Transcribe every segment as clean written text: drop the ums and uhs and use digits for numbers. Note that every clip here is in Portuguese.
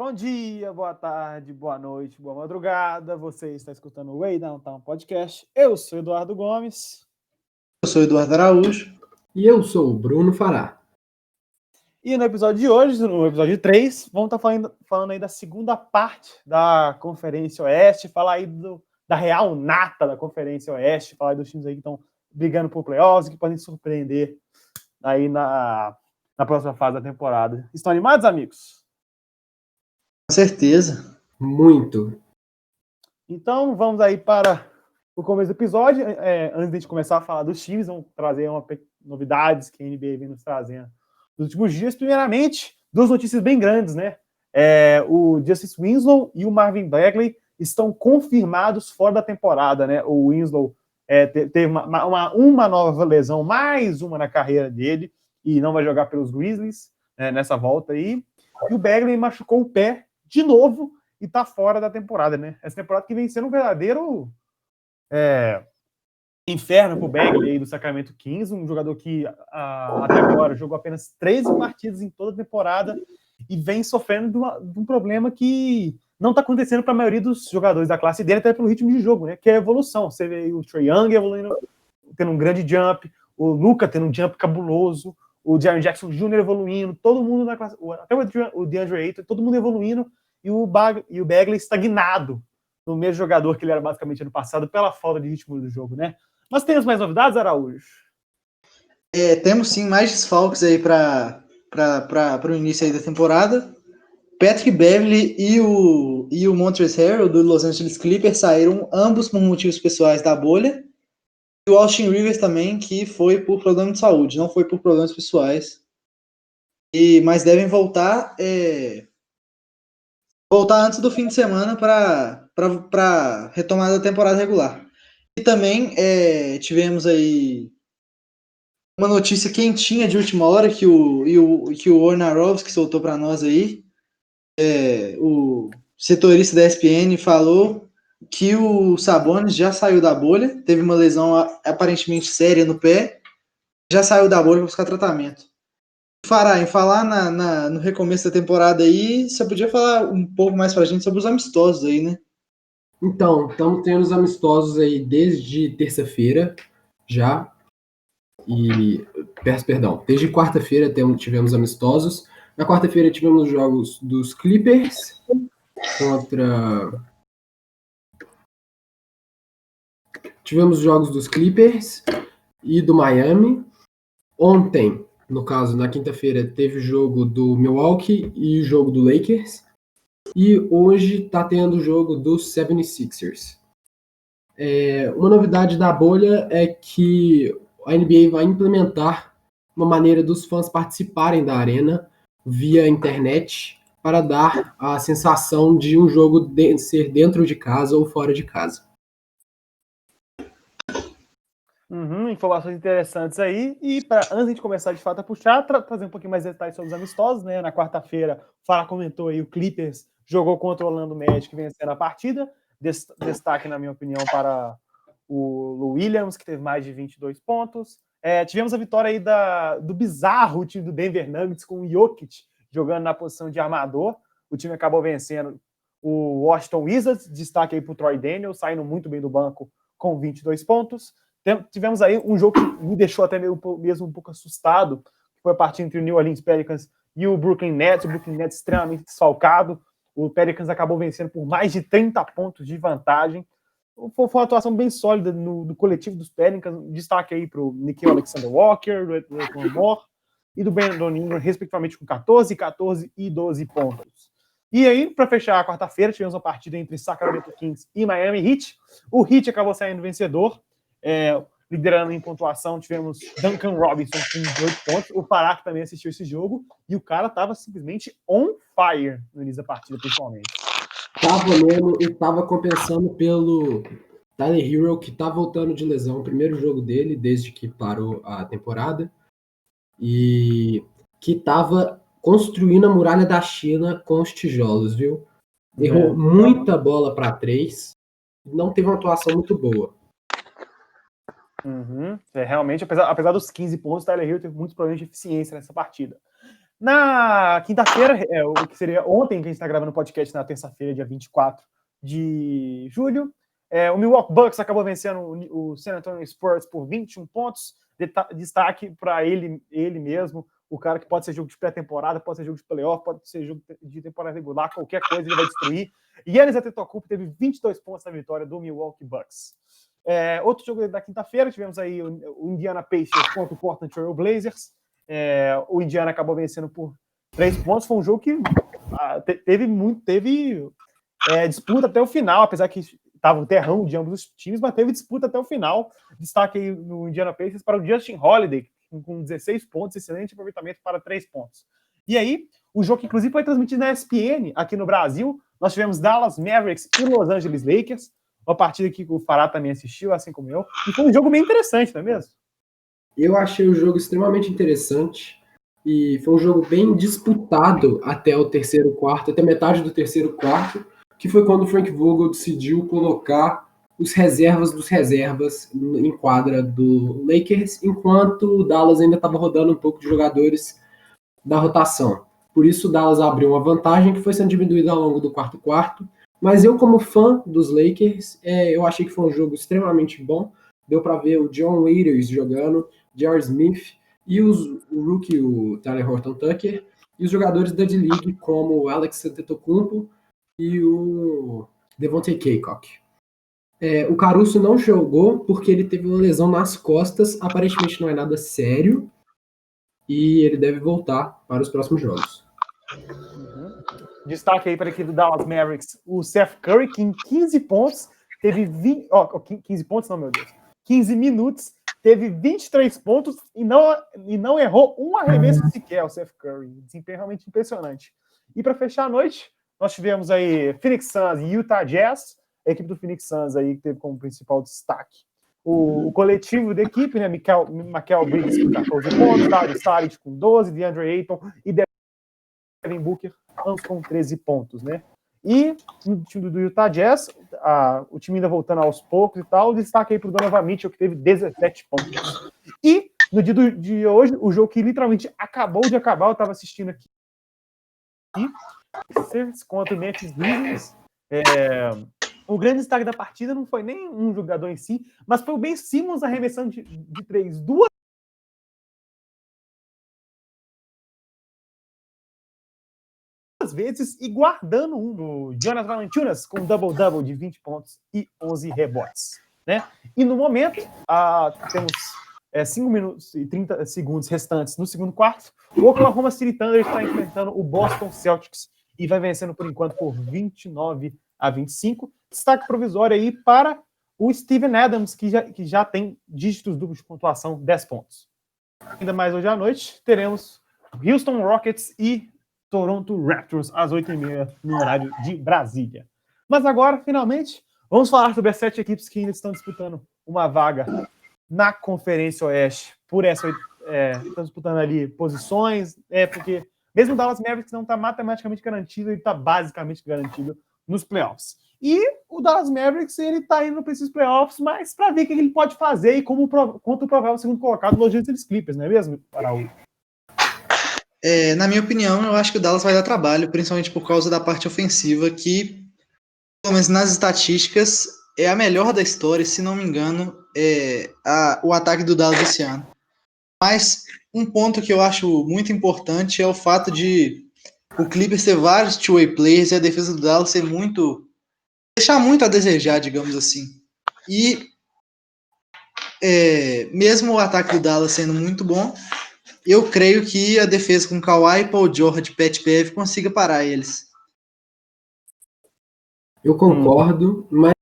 Bom dia, boa tarde, boa noite, boa madrugada. Você está escutando o Way Downtown Podcast. Eu sou Eduardo Gomes. Eu sou Eduardo Araújo. E eu sou o Bruno Fará. E no episódio de hoje, no episódio 3, vamos estar falando aí da segunda parte da Conferência Oeste, falar aí da real nata da Conferência Oeste, falar aí dos times aí que estão brigando por playoffs, que podem surpreender aí na próxima fase da temporada. Estão animados, amigos? Com certeza. Muito. Então, vamos aí para o começo do episódio. Antes de a gente começar a falar dos times, vamos trazer novidades que a NBA vem nos trazendo nos últimos dias. Primeiramente, duas notícias bem grandes, né? O Justice Winslow e o Marvin Bagley estão confirmados fora da temporada, né? O Winslow teve uma nova lesão, mais uma na carreira dele, e não vai jogar pelos Grizzlies, né, nessa volta aí. E o Bagley machucou o pé de novo e tá fora da temporada, né? Essa temporada que vem sendo um verdadeiro inferno pro Bagley aí do Sacramento Kings, um jogador que até agora jogou apenas 13 partidas em toda a temporada e vem sofrendo de um problema que não tá acontecendo para a maioria dos jogadores da classe dele, até pelo ritmo de jogo, né? Que é a evolução. Você vê o Trae Young evoluindo, tendo um grande jump, o Luka tendo um jump cabuloso, o Jaren Jackson Jr. evoluindo, todo mundo na classe, até o DeAndre Ayton, todo mundo evoluindo, e o Bagley estagnado no mesmo jogador que ele era basicamente ano passado, pela falta de ritmo do jogo, né? Mas temos mais novidades, Araújo? Temos sim mais desfalques aí para o início aí da temporada. Patrick Beverley e o Montrezl Harrell do Los Angeles Clippers saíram ambos por motivos pessoais da bolha. E o Austin Rivers também, que foi por problema de saúde, não foi por problemas pessoais. Mas devem voltar antes do fim de semana para retomada da temporada regular. E também tivemos aí uma notícia quentinha de última hora que o Wojnarowski soltou para nós aí. O setorista da ESPN falou que o Sabonis já saiu da bolha, teve uma lesão aparentemente séria no pé, já saiu da bolha para buscar tratamento. Fará, em falar no recomeço da temporada aí, você podia falar um pouco mais pra gente sobre os amistosos aí, né? Então, estamos tendo os amistosos aí desde terça-feira já. Desde quarta-feira tivemos amistosos. Na quarta-feira tivemos os jogos dos Clippers contra... Tivemos os jogos dos Clippers e do Miami. Ontem, no caso, na quinta-feira, teve o jogo do Milwaukee e o jogo do Lakers. E hoje está tendo o jogo dos 76ers. Uma novidade da bolha é que a NBA vai implementar uma maneira dos fãs participarem da arena via internet para dar a sensação de um jogo ser dentro de casa ou fora de casa. Informações interessantes aí. E antes de começar de fato a puxar, trazer um pouquinho mais de detalhes sobre os amistosos, né? Na quarta-feira, o Farah comentou aí, o Clippers jogou contra o Orlando Magic, vencendo a partida. Destaque, na minha opinião, para o Lou Williams, que teve mais de 22 pontos. Tivemos a vitória aí do bizarro time do Denver Nuggets, com o Jokic jogando na posição de armador. O time acabou vencendo o Washington Wizards. Destaque aí para o Troy Daniels, saindo muito bem do banco com 22 pontos. Tivemos aí um jogo que me deixou até mesmo um pouco assustado, que foi a partida entre o New Orleans Pelicans e o Brooklyn Nets. O Brooklyn Nets extremamente desfalcado. O Pelicans acabou vencendo por mais de 30 pontos de vantagem. Foi uma atuação bem sólida do coletivo dos Pelicans. Destaque aí para o Nickeil Alexander-Walker, do Edwin Moore e do Brandon Ingram, respectivamente com 14, 14 e 12 pontos. E aí, para fechar a quarta-feira, tivemos uma partida entre Sacramento Kings e Miami Heat. O Heat acabou saindo vencedor. Liderando em pontuação, tivemos Duncan Robinson com 18 pontos. O Farah também assistiu esse jogo e o cara estava simplesmente on fire no início da partida, principalmente. Tava mesmo e tava compensando pelo Tyler Hero, que tá voltando de lesão. O primeiro jogo dele, desde que parou a temporada. E que tava construindo a muralha da China com os tijolos, viu? Errou muita bola para 3. Não teve uma atuação muito boa. Realmente, apesar dos 15 pontos, o Tyler Hero teve muitos problemas de eficiência nessa partida. Na quinta-feira, o que seria ontem, que a gente está gravando o podcast na terça-feira, dia 24 de julho, o Milwaukee Bucks acabou vencendo o San Antonio Spurs por 21 pontos. Destaque para ele mesmo, o cara que pode ser jogo de pré-temporada, pode ser jogo de playoff, pode ser jogo de temporada regular, qualquer coisa ele vai destruir. Giannis Antetokounmpo teve 22 pontos na vitória do Milwaukee Bucks. Outro jogo da quinta-feira, tivemos aí o Indiana Pacers contra o Portland Trail Blazers. O Indiana acabou vencendo por 3 pontos. Foi um jogo que teve disputa até o final, apesar que estava um terrão de ambos os times, mas teve disputa até o final. Destaque aí no Indiana Pacers para o Justin Holiday, com 16 pontos, excelente aproveitamento para 3 pontos. E aí, o jogo que inclusive foi transmitido na ESPN aqui no Brasil, nós tivemos Dallas Mavericks e Los Angeles Lakers, uma partida que o Fará também assistiu, assim como eu, e foi um jogo bem interessante, não é mesmo? Eu achei o jogo extremamente interessante e foi um jogo bem disputado até o terceiro quarto, até metade do terceiro quarto, que foi quando o Frank Vogel decidiu colocar os reservas dos reservas em quadra do Lakers, enquanto o Dallas ainda estava rodando um pouco de jogadores da rotação. Por isso o Dallas abriu uma vantagem que foi sendo diminuída ao longo do quarto quarto, mas eu como fã dos Lakers, eu achei que foi um jogo extremamente bom. Deu para ver o John Waiters jogando, J.R. Smith e o rookie, o Tyler Horton Tucker, e os jogadores da D-League como o Alex Antetokounmpo e o Devontae Cacok. O Caruso não jogou porque ele teve uma lesão nas costas, aparentemente não é nada sério, e ele deve voltar para os próximos jogos. Destaque aí para a equipe do Dallas Mavericks, o Seth Curry, que em 15 pontos teve 15 pontos, não, meu Deus, 15 minutos, teve 23 pontos e não errou um arremesso sequer, o Seth Curry. Desempenho realmente impressionante. E para fechar a noite, nós tivemos aí Phoenix Suns e Utah Jazz, a equipe do Phoenix Suns aí que teve como principal destaque o coletivo da equipe, né? Mikal Bridges com 14 pontos, Dario Saric com 12, DeAndre Ayton e Devin Booker, ambos com 13 pontos, né? E no time do Utah Jazz, o time ainda voltando aos poucos e tal, destaque aí para o Donovan Mitchell, que teve 17 pontos. E no dia de hoje, o jogo que literalmente acabou de acabar, eu estava assistindo aqui, contra o Memphis Grizzlies. O grande destaque da partida não foi nem um jogador em si, mas foi o Ben Simmons arremessando de 3 duas vezes e guardando o Jonas Valanciunas com um double-double de 20 pontos e 11 rebotes, né? E no momento, temos 5 minutos e 30 segundos restantes no segundo quarto. O Oklahoma City Thunder está enfrentando o Boston Celtics e vai vencendo por enquanto por 29-25. Destaque provisório aí para o Steven Adams, que já tem dígitos duplos de pontuação, 10 pontos. Ainda mais hoje à noite, teremos Houston Rockets e Toronto Raptors às 8h30 no horário de Brasília. Mas agora, finalmente, vamos falar sobre as 7 equipes que ainda estão disputando uma vaga na Conferência Oeste. Por essa, estão disputando ali posições, porque mesmo o Dallas Mavericks não está matematicamente garantido, ele está basicamente garantido nos playoffs. E o Dallas Mavericks, ele está indo para esses playoffs, mas para ver o que ele pode fazer e quanto o provável segundo colocado no Los Angeles Clippers, não é mesmo, Araújo? Na minha opinião, eu acho que o Dallas vai dar trabalho, principalmente por causa da parte ofensiva, que, pelo menos nas estatísticas, é a melhor da história, se não me engano, o ataque do Dallas esse ano. Mas um ponto que eu acho muito importante é o fato de o Clippers ter vários two-way players e a defesa do Dallas deixar muito a desejar, digamos assim. E mesmo o ataque do Dallas sendo muito bom, eu creio que a defesa com Kawhi, Paul George, Pat Bev consiga parar eles. Eu concordo, mas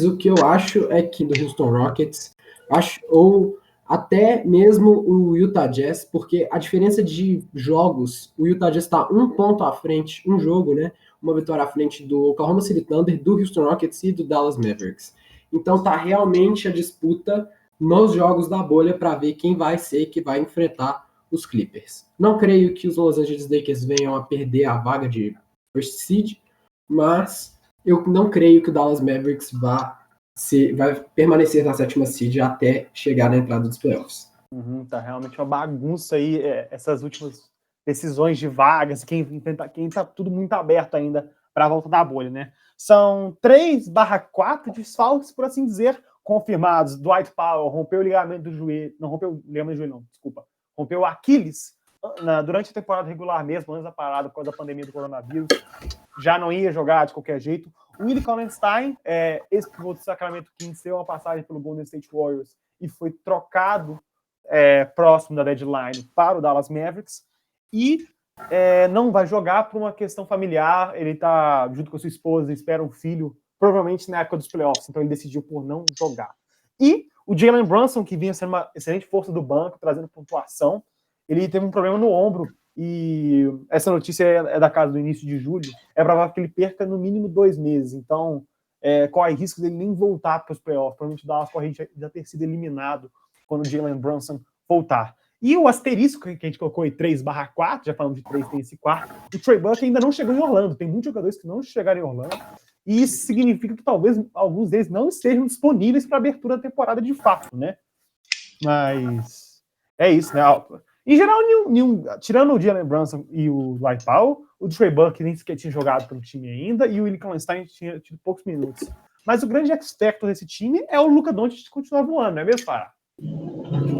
o que eu acho é que do Houston Rockets, ou até mesmo o Utah Jazz, porque a diferença de jogos, o Utah Jazz está um ponto à frente, um jogo, né? Uma vitória à frente do Oklahoma City Thunder, do Houston Rockets e do Dallas Mavericks. Então tá realmente a disputa nos jogos da bolha para ver quem vai ser que vai enfrentar os Clippers. Não creio que os Los Angeles Lakers venham a perder a vaga de first seed, mas eu não creio que o Dallas Mavericks vá se vai permanecer na 7ª seed até chegar na entrada dos playoffs. Tá realmente uma bagunça aí, essas últimas decisões de vagas, quem tá tudo muito aberto ainda para a volta da bolha, né? São 3/4 desfalques, por assim dizer, confirmados. Dwight Powell rompeu o ligamento do joelho, não rompeu o ligamento do joelho, não, desculpa. Rompeu o Aquiles durante a temporada regular mesmo, antes da parada por causa da pandemia do coronavírus. Já não ia jogar de qualquer jeito. O Willie Cauley-Stein, ex-pivô do Sacramento Kings, teve uma passagem pelo Golden State Warriors e foi trocado próximo da deadline para o Dallas Mavericks. E não vai jogar por uma questão familiar. Ele está junto com a sua esposa, espera um filho, provavelmente na época dos playoffs, então ele decidiu por não jogar. E o Jalen Brunson, que vinha sendo uma excelente força do banco, trazendo pontuação, ele teve um problema no ombro, e essa notícia é da casa do início de julho. É provável que ele perca no mínimo 2 meses, então corre risco dele nem voltar para os playoffs. Provavelmente o Dallas corre já ter sido eliminado quando o Jalen Brunson voltar. E o asterisco que a gente colocou aí, 3/4, já falamos de 3, tem esse 4, o Trey Burke ainda não chegou em Orlando. Tem muitos jogadores que não chegaram em Orlando, e isso significa que talvez alguns deles não estejam disponíveis para abertura da temporada de fato, né? Mas é isso, né? Em geral, tirando o Jalen Brunson e o Dwight Powell, o Trey Burke nem sequer tinha jogado pelo time ainda, e o Willie Cauley-Stein tinha tido poucos minutos. Mas o grande X-Factor desse time é o Luka Doncic continuar voando, não é mesmo, Pará?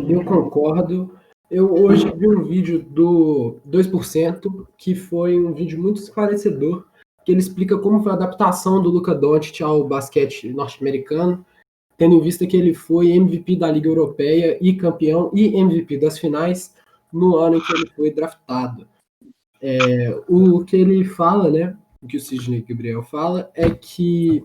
Eu concordo. Eu hoje vi um vídeo do 2%, que foi um vídeo muito esclarecedor, que ele explica como foi a adaptação do Luka Doncic ao basquete norte-americano, tendo em vista que ele foi MVP da Liga Europeia e campeão e MVP das finais no ano em que ele foi draftado. O que ele fala, né, o que o Sidney Gabriel fala, é que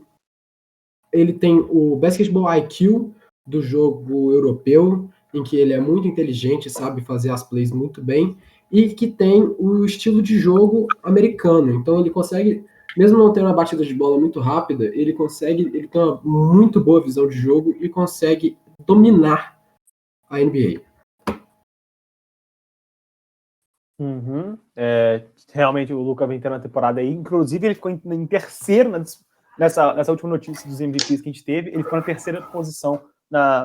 ele tem o basketball IQ do jogo europeu, em que ele é muito inteligente, sabe fazer as plays muito bem, e que tem o estilo de jogo americano. Então ele consegue, mesmo não tendo uma batida de bola muito rápida, ele tem uma muito boa visão de jogo e consegue dominar a NBA. Realmente o Luka vem tendo uma temporada aí, inclusive ele ficou em terceiro nessa última notícia dos MVPs que a gente teve, ele ficou na terceira posição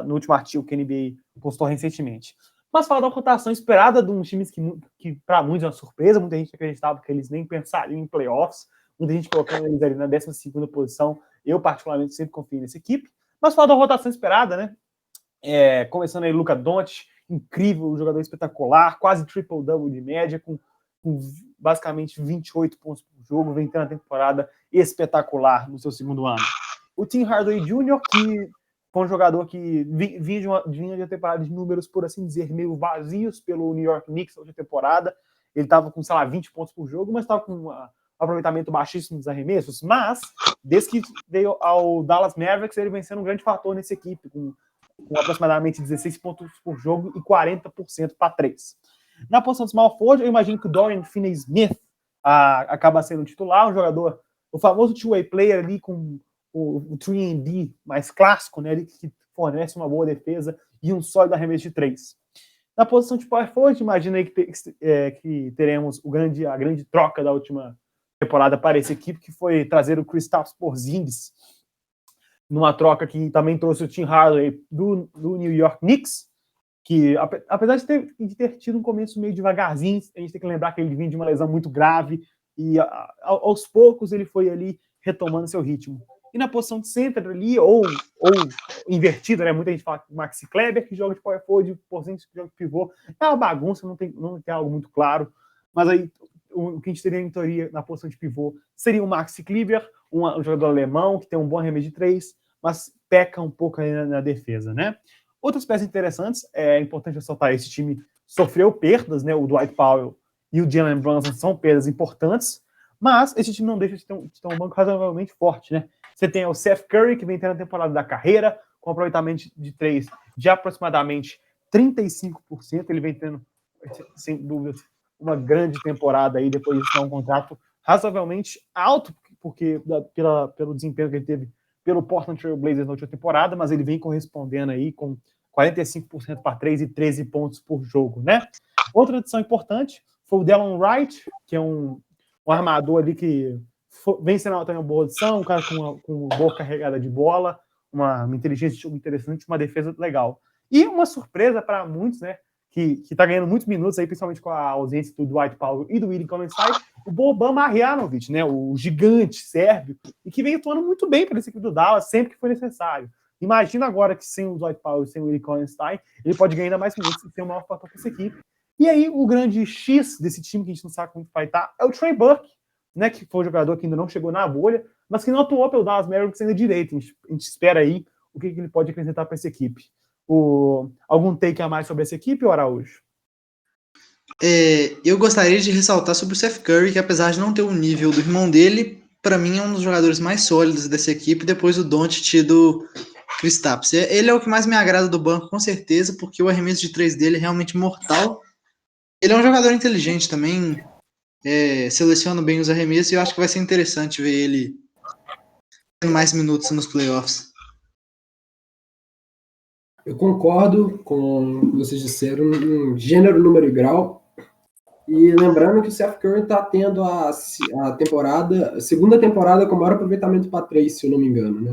no último artigo que a NBA postou recentemente. Mas fala da rotação esperada de uns times que para muitos é uma surpresa, muita gente acreditava que eles nem pensariam em playoffs, muita gente colocando eles ali na 12ª posição. Eu particularmente sempre confio nessa equipe. Mas fala da rotação esperada, né? Começando aí Luka Doncic, incrível, um jogador espetacular, quase triple-double de média, com basicamente 28 pontos por jogo, vem tendo uma temporada espetacular no seu segundo ano. O Tim Hardaway Jr., que foi um jogador que vinha de uma temporada de números, por assim dizer, meio vazios pelo New York Knicks na última temporada. Ele estava com, 20 pontos por jogo, mas estava com um aproveitamento baixíssimo dos arremessos. Mas, desde que veio ao Dallas Mavericks, ele vem sendo um grande fator nessa equipe, com aproximadamente 16 pontos por jogo e 40% para 3. Na posição de small forward, eu imagino que o Dorian Finney-Smith acaba sendo titular, um jogador, o famoso two-way player ali com o 3&D mais clássico, né, ele que fornece uma boa defesa e um sólido arremesso de 3. Na posição de power forward, imagina aí que teremos a grande troca da última temporada para essa equipe, que foi trazer o Kristaps Porzingis, numa troca que também trouxe o Tim Hardaway do New York Knicks, que apesar de ter tido um começo meio devagarzinho, a gente tem que lembrar que ele vinha de uma lesão muito grave, e aos poucos ele foi ali retomando seu ritmo. E na posição de center ali, ou invertida, né? Muita gente fala que o Maxi Kleber que joga de power forward, Porzingis que joga de pivô. É uma bagunça, não tem algo muito claro. Mas aí o que a gente teria em teoria na posição de pivô seria o Maxi Kleber, um jogador alemão que tem um bom arremesso de 3, mas peca um pouco aí na defesa, né? Outras peças interessantes, é importante ressaltar, esse time sofreu perdas, né? O Dwight Powell e o Jalen Brunson são perdas importantes, mas esse time não deixa de ter um banco razoavelmente forte, né? Você tem o Seth Curry, que vem tendo a temporada da carreira, com aproveitamento de 3 de aproximadamente 35%. Ele vem tendo, sem dúvida, uma grande temporada aí, depois de ter um contrato razoavelmente alto, porque pelo desempenho que ele teve pelo Portland Trail Blazers na última temporada, mas ele vem correspondendo aí com 45% para 3 e 13 pontos por jogo, né? Outra adição importante foi o Delon Wright, que é um armador ali que vem sendo também uma boa adição, um cara com uma boa carregada de bola, uma inteligência de jogo interessante, uma defesa legal. E uma surpresa para muitos, né, que tá ganhando muitos minutos aí, principalmente com a ausência do Dwight Powell e do Willie Cauley-Stein, o Boban Marjanovic, né, o gigante sérvio, e que vem atuando muito bem para esse equipe do Dallas sempre que foi necessário. Imagina agora que sem o Dwight Powell e sem o Willie Cauley-Stein, ele pode ganhar ainda mais minutos e ser o maior fator para essa equipe. E aí o grande X desse time, que a gente não sabe como vai estar, é o Trey Burke, né, que foi um jogador que ainda não chegou na bolha, mas que não atuou pelo Dallas Mavericks ainda direito. A gente espera aí o que ele pode acrescentar para essa equipe. Algum take a mais sobre essa equipe, Araújo? Eu gostaria de ressaltar sobre o Seth Curry, que apesar de não ter o nível do irmão dele, para mim é um dos jogadores mais sólidos dessa equipe, depois do Doncic e do Kristaps. Ele é o que mais me agrada do banco, com certeza, porque o arremesso de 3 dele é realmente mortal. Ele é um jogador inteligente também, seleciona bem os arremessos, e eu acho que vai ser interessante ver ele tendo mais minutos nos playoffs. Eu concordo com o que vocês disseram em gênero, número e grau. E lembrando que o Seth Curry está tendo a segunda temporada com maior aproveitamento para 3, se eu não me engano, né?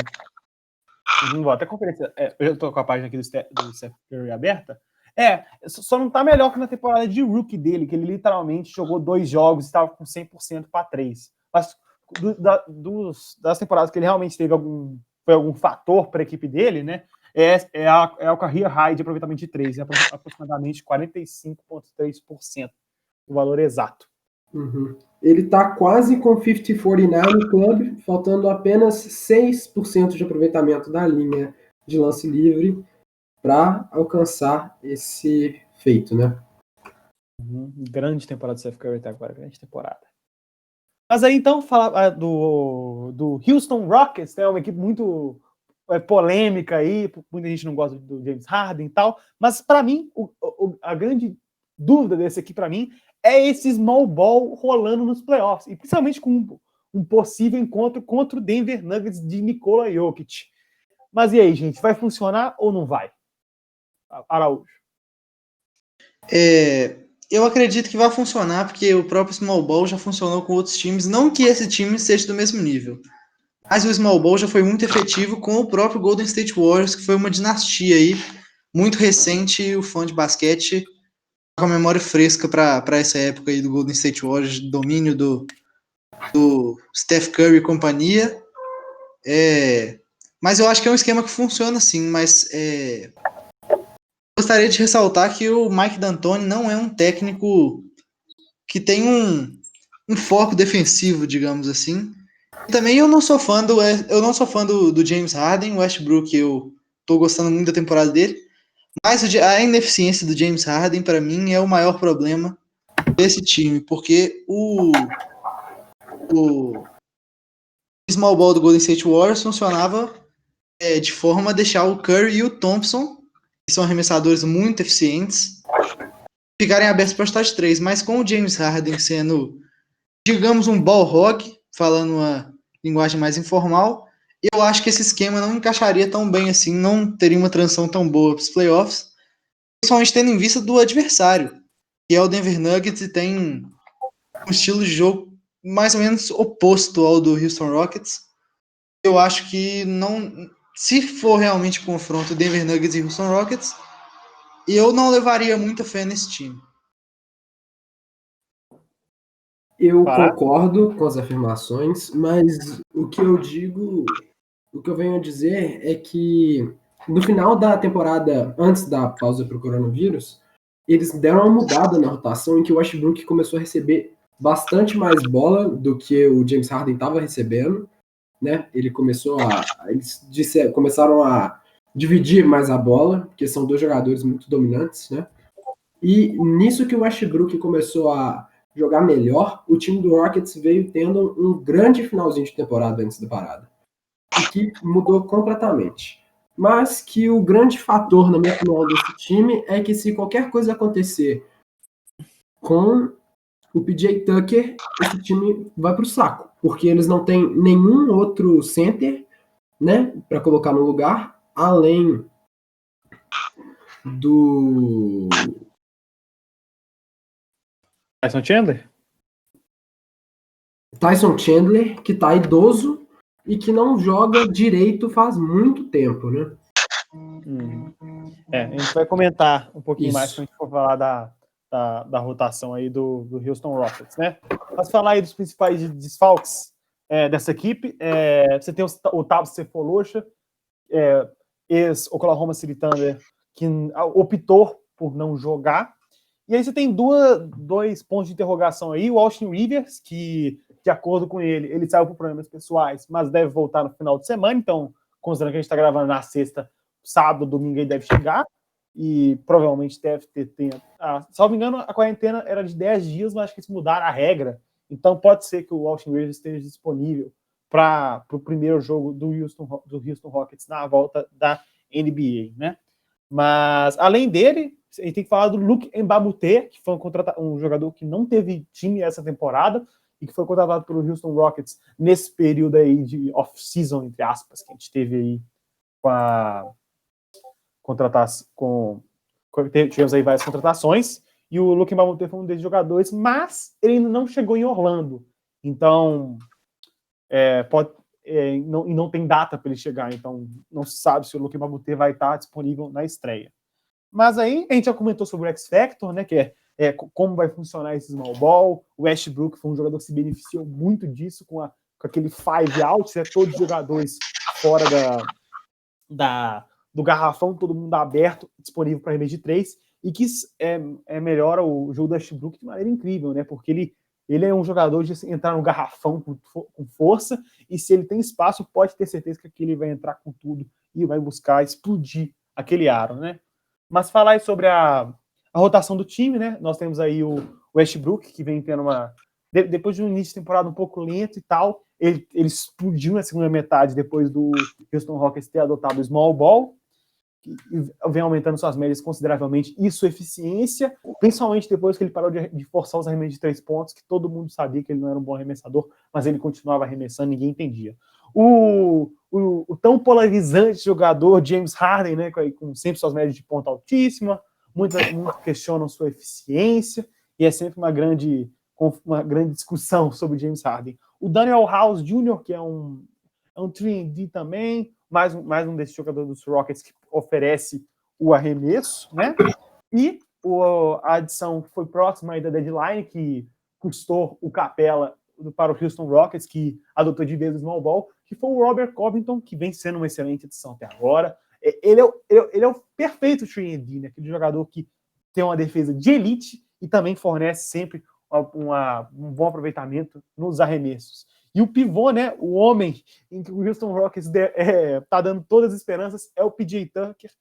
Vou até conferir. Eu já estou com a página aqui do Seth Curry aberta. Só não está melhor que na temporada de rookie dele, que ele literalmente jogou 2 jogos e estava com 100% para 3. Mas das temporadas que ele realmente teve algum fator para a equipe dele, né? É o career high de aproveitamento de 3, aproximadamente 45,3%, o valor exato. Uhum. Ele está quase com 50-49 no clube, faltando apenas 6% de aproveitamento da linha de lance livre para alcançar esse feito, né? Grande temporada do Seth Curry até agora, grande temporada. Mas aí então, falar do Houston Rockets, né, uma equipe muito polêmica aí, muita gente não gosta do James Harden e tal, mas para mim, a grande dúvida desse aqui para mim é esse small ball rolando nos playoffs, e principalmente com um possível encontro contra o Denver Nuggets de Nikola Jokic. Mas e aí, gente, vai funcionar ou não vai? Araújo. Eu acredito que vai funcionar, porque o próprio small ball já funcionou com outros times, não que esse time seja do mesmo nível, mas o small ball já foi muito efetivo com o próprio Golden State Warriors, que foi uma dinastia aí, muito recente, e o fã de basquete com a memória fresca para essa época aí do Golden State Warriors, domínio do Steph Curry e companhia. Mas eu acho que é um esquema que funciona sim, mas gostaria de ressaltar que o Mike D'Antoni não é um técnico que tem um foco defensivo, digamos assim. E também eu não sou fã do James Harden. O Westbrook, eu tô gostando muito da temporada dele, mas a ineficiência do James Harden, para mim, é o maior problema desse time, porque o small ball do Golden State Warriors funcionava de forma a deixar o Curry e o Thompson, que são arremessadores muito eficientes, ficarem abertos para chutar de 3, mas com o James Harden sendo, digamos, um ball hog, falando uma linguagem mais informal, eu acho que esse esquema não encaixaria tão bem assim, não teria uma transição tão boa para os playoffs, principalmente tendo em vista do adversário, que é o Denver Nuggets, e tem um estilo de jogo mais ou menos oposto ao do Houston Rockets. Eu acho que não, se for realmente confronto Denver Nuggets e Houston Rockets, eu não levaria muita fé nesse time. Eu concordo com as afirmações, mas o que eu venho a dizer é que no final da temporada, antes da pausa para o coronavírus, eles deram uma mudada na rotação em que o Westbrook começou a receber bastante mais bola do que o James Harden estava recebendo, né? Eles começaram a dividir mais a bola, porque são 2 jogadores muito dominantes, né? E nisso que o Westbrook começou a jogar melhor, o time do Rockets veio tendo um grande finalzinho de temporada antes da parada, o que mudou completamente. Mas que o grande fator, na minha opinião, desse time é que se qualquer coisa acontecer com o PJ Tucker, esse time vai pro saco, porque eles não têm nenhum outro center, né, para colocar no lugar, além do Tyson Chandler? Tyson Chandler, que tá idoso e que não joga direito faz muito tempo, né? A gente vai comentar um pouquinho mais Isso. quando a gente for falar da rotação aí do Houston Rockets, né? Mas falar aí dos principais desfalques dessa equipe, você tem o Thabo Sefolosha, ex-Oklahoma City Thunder, que optou por não jogar. E aí você tem dois pontos de interrogação aí. O Austin Rivers, que, de acordo com ele saiu por problemas pessoais, mas deve voltar no final de semana. Então, considerando que a gente está gravando na sexta, sábado, domingo, ele deve chegar. E provavelmente deve ter tempo. Salvo engano, a quarentena era de 10 dias, mas acho que eles mudaram a regra. Então, pode ser que o Austin Rivers esteja disponível para o primeiro jogo do Houston Rockets na volta da NBA, né? Mas, além dele, a gente tem que falar do Luc Mbamute, que foi um jogador que não teve time essa temporada e que foi contratado pelo Houston Rockets nesse período aí de off-season, entre aspas, que a gente teve aí tivemos aí várias contratações, e o Luc Mbamute foi um desses jogadores, mas ele ainda não chegou em Orlando. Então, não tem data para ele chegar, então não se sabe se o Luc Mbamute vai estar disponível na estreia. Mas aí a gente já comentou sobre o X-Factor, né, que é como vai funcionar esse small ball. O Westbrook foi um jogador que se beneficiou muito disso com aquele 5-out, né, todos os jogadores fora do garrafão, todo mundo aberto, disponível para arremesso de 3, e que melhora o jogo do Westbrook de maneira incrível, né, porque ele é um jogador de entrar no garrafão com força, e se ele tem espaço, pode ter certeza que ele vai entrar com tudo e vai buscar explodir aquele aro, né? Mas falar aí sobre a rotação do time, né? Nós temos aí o Westbrook, que vem tendo depois de um início de temporada um pouco lento e tal, ele explodiu na segunda metade depois do Houston Rockets ter adotado o small ball, que vem aumentando suas médias consideravelmente e sua eficiência, principalmente depois que ele parou de forçar os arremessos de 3 pontos, que todo mundo sabia que ele não era um bom arremessador, mas ele continuava arremessando, ninguém entendia. O tão polarizante jogador James Harden, né, com sempre suas médias de ponto altíssima, muitos questionam sua eficiência, e é sempre uma grande discussão sobre James Harden. O Daniel House Jr., que é um 3&D também, mais um desses jogadores dos Rockets que oferece o arremesso, né? E a adição foi próxima aí da deadline, que custou o Capela para o Houston Rockets, que adotou de vez o small ball, que foi o Robert Covington, que vem sendo uma excelente adição até agora. Ele é o perfeito 3&D, né? Aquele jogador que tem uma defesa de elite e também fornece sempre um bom aproveitamento nos arremessos. E o pivô, né, o homem em que o Houston Rockets tá dando todas as esperanças, é o PJ Tucker.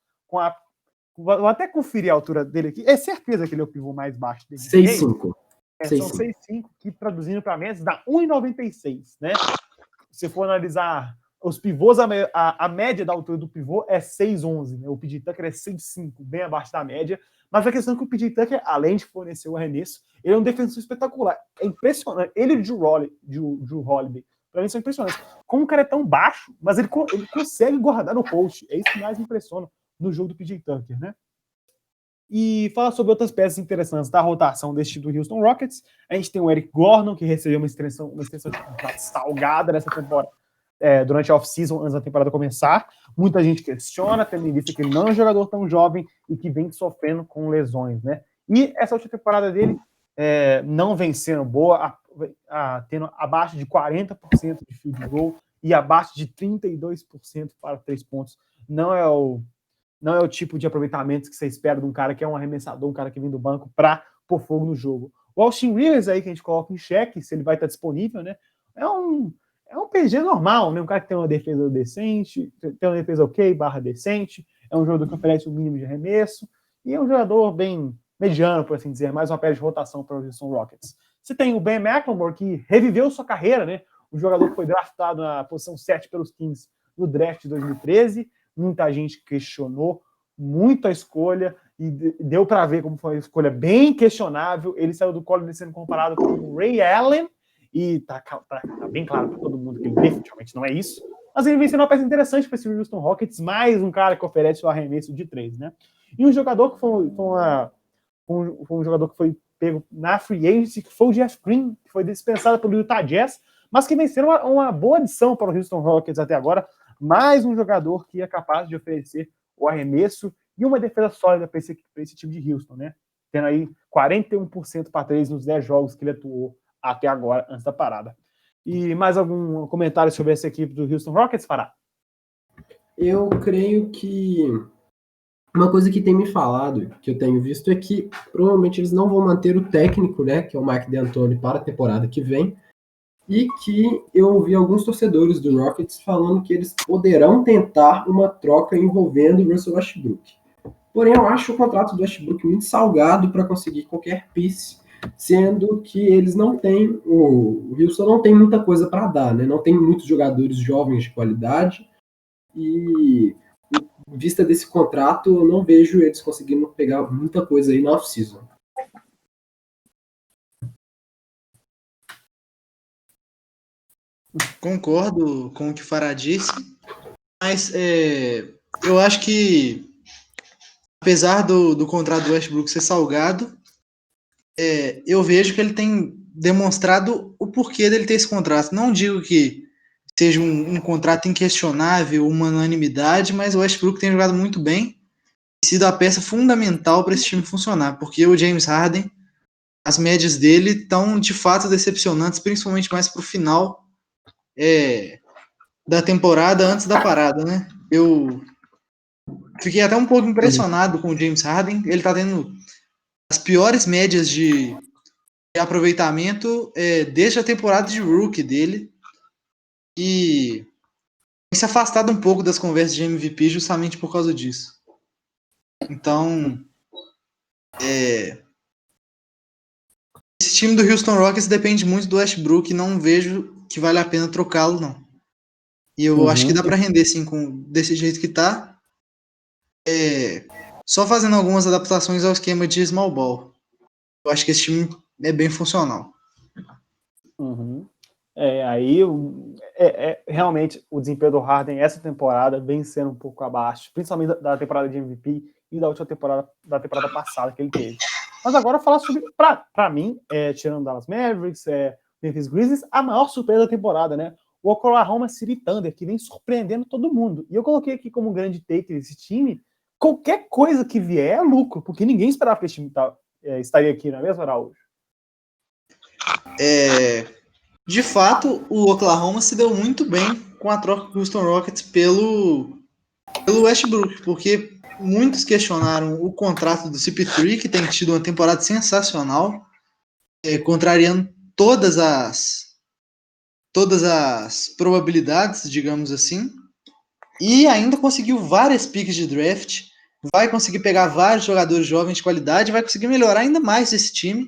Vou até conferir a altura dele aqui. É certeza que ele é o pivô mais baixo dele. 6'5". São 6'5", que traduzindo para médias dá 1,96, né? Se for analisar os pivôs, a média da altura do pivô é 6'11", né? O PJ Tucker é 6'5", bem abaixo da média. Mas a questão é que o PJ Tucker, além de fornecer o arremesso, ele é um defensor espetacular. É impressionante. Ele e o Drew Holiday, pra mim, são impressionantes. Como o cara é tão baixo, mas ele consegue guardar no post. É isso que mais me impressiona no jogo do PJ Tucker, né? E falar sobre outras peças interessantes da rotação deste do Houston Rockets. A gente tem o Eric Gordon, que recebeu uma extensão de contrato salgada nessa temporada, durante a off-season, antes da temporada começar. Muita gente questiona, tendo em vista que ele não é um jogador tão jovem e que vem sofrendo com lesões, né? E essa última temporada dele não vem sendo boa, tendo abaixo de 40% de field goal e abaixo de 32% para 3 pontos. Não é o tipo de aproveitamento que você espera de um cara que é um arremessador, um cara que vem do banco para pôr fogo no jogo. O Austin Rivers aí, que a gente coloca em xeque, se ele vai estar disponível, né? É um PG normal, né? Um cara que tem uma defesa decente, tem uma defesa ok, decente, é um jogador que oferece um mínimo de arremesso, e é um jogador bem mediano, por assim dizer, mais uma peça de rotação para o Houston Rockets. Você tem o Ben McLemore, que reviveu sua carreira, né? Um jogador que foi draftado na posição 7 pelos Kings no draft de 2013, muita gente questionou muito a escolha, e deu para ver como foi uma escolha bem questionável. Ele saiu do college sendo comparado com o Ray Allen, e tá bem claro para todo mundo que ele definitivamente não é isso. Mas ele vem sendo uma peça interessante para esse Houston Rockets, mais um cara que oferece o arremesso de 3, né? E um jogador que foi um jogador que foi pego na free agency, que foi o Jeff Green, que foi dispensado pelo Utah Jazz, mas que vem sendo uma boa adição para o Houston Rockets até agora. Mais um jogador que é capaz de oferecer o arremesso e uma defesa sólida para esse time de Houston, né? Tendo aí 41% para 3 nos 10 jogos que ele atuou até agora, antes da parada. E mais algum comentário sobre essa equipe do Houston Rockets, Fará? Eu creio que uma coisa que tem me falado, que eu tenho visto, é que provavelmente eles não vão manter o técnico, né, que é o Mike D'Antoni, para a temporada que vem, e que eu ouvi alguns torcedores do Rockets falando que eles poderão tentar uma troca envolvendo o Russell Westbrook. Porém, eu acho o contrato do Westbrook muito salgado para conseguir qualquer piece, sendo que eles não têm, o Houston não tem muita coisa para dar, né? Não tem muitos jogadores jovens de qualidade, e em vista desse contrato, eu não vejo eles conseguindo pegar muita coisa aí na off-season. Concordo com o que o Fará disse, mas eu acho que, apesar do contrato do Westbrook ser salgado, eu vejo que ele tem demonstrado o porquê dele ter esse contrato. Não digo que seja um contrato inquestionável, uma unanimidade, mas o Westbrook tem jogado muito bem e sido a peça fundamental para esse time funcionar, porque o James Harden, as médias dele estão de fato decepcionantes, principalmente mais para o final da temporada, antes da parada, né? Eu fiquei até um pouco impressionado com o James Harden. Ele está tendo as piores médias de aproveitamento desde a temporada de rookie dele, e se afastado um pouco das conversas de MVP justamente por causa disso. Então, esse time do Houston Rockets depende muito do Westbrook, e não vejo que vale a pena trocá-lo, não. E eu acho que dá para render, sim, desse jeito que tá. Só fazendo algumas adaptações ao esquema de small ball. Eu acho que esse time é bem funcional. Aí realmente o desempenho do Harden essa temporada vem sendo um pouco abaixo, principalmente da temporada de MVP e da última temporada, da temporada passada que ele teve. Mas agora falar sobre, para mim, tirando Dallas Mavericks, Memphis Grizzlies, a maior surpresa da temporada, né? O Oklahoma City Thunder, que vem surpreendendo todo mundo. E eu coloquei aqui como grande take desse time, qualquer coisa que vier é lucro, porque ninguém esperava que esse time estaria aqui, não é mesmo, Araújo? De fato, o Oklahoma se deu muito bem com a troca do Houston Rockets pelo Westbrook, porque muitos questionaram o contrato do CP3, que tem tido uma temporada sensacional, contrariando todas as probabilidades, digamos assim, e ainda conseguiu várias picks de draft, vai conseguir pegar vários jogadores jovens de qualidade, vai conseguir melhorar ainda mais esse time,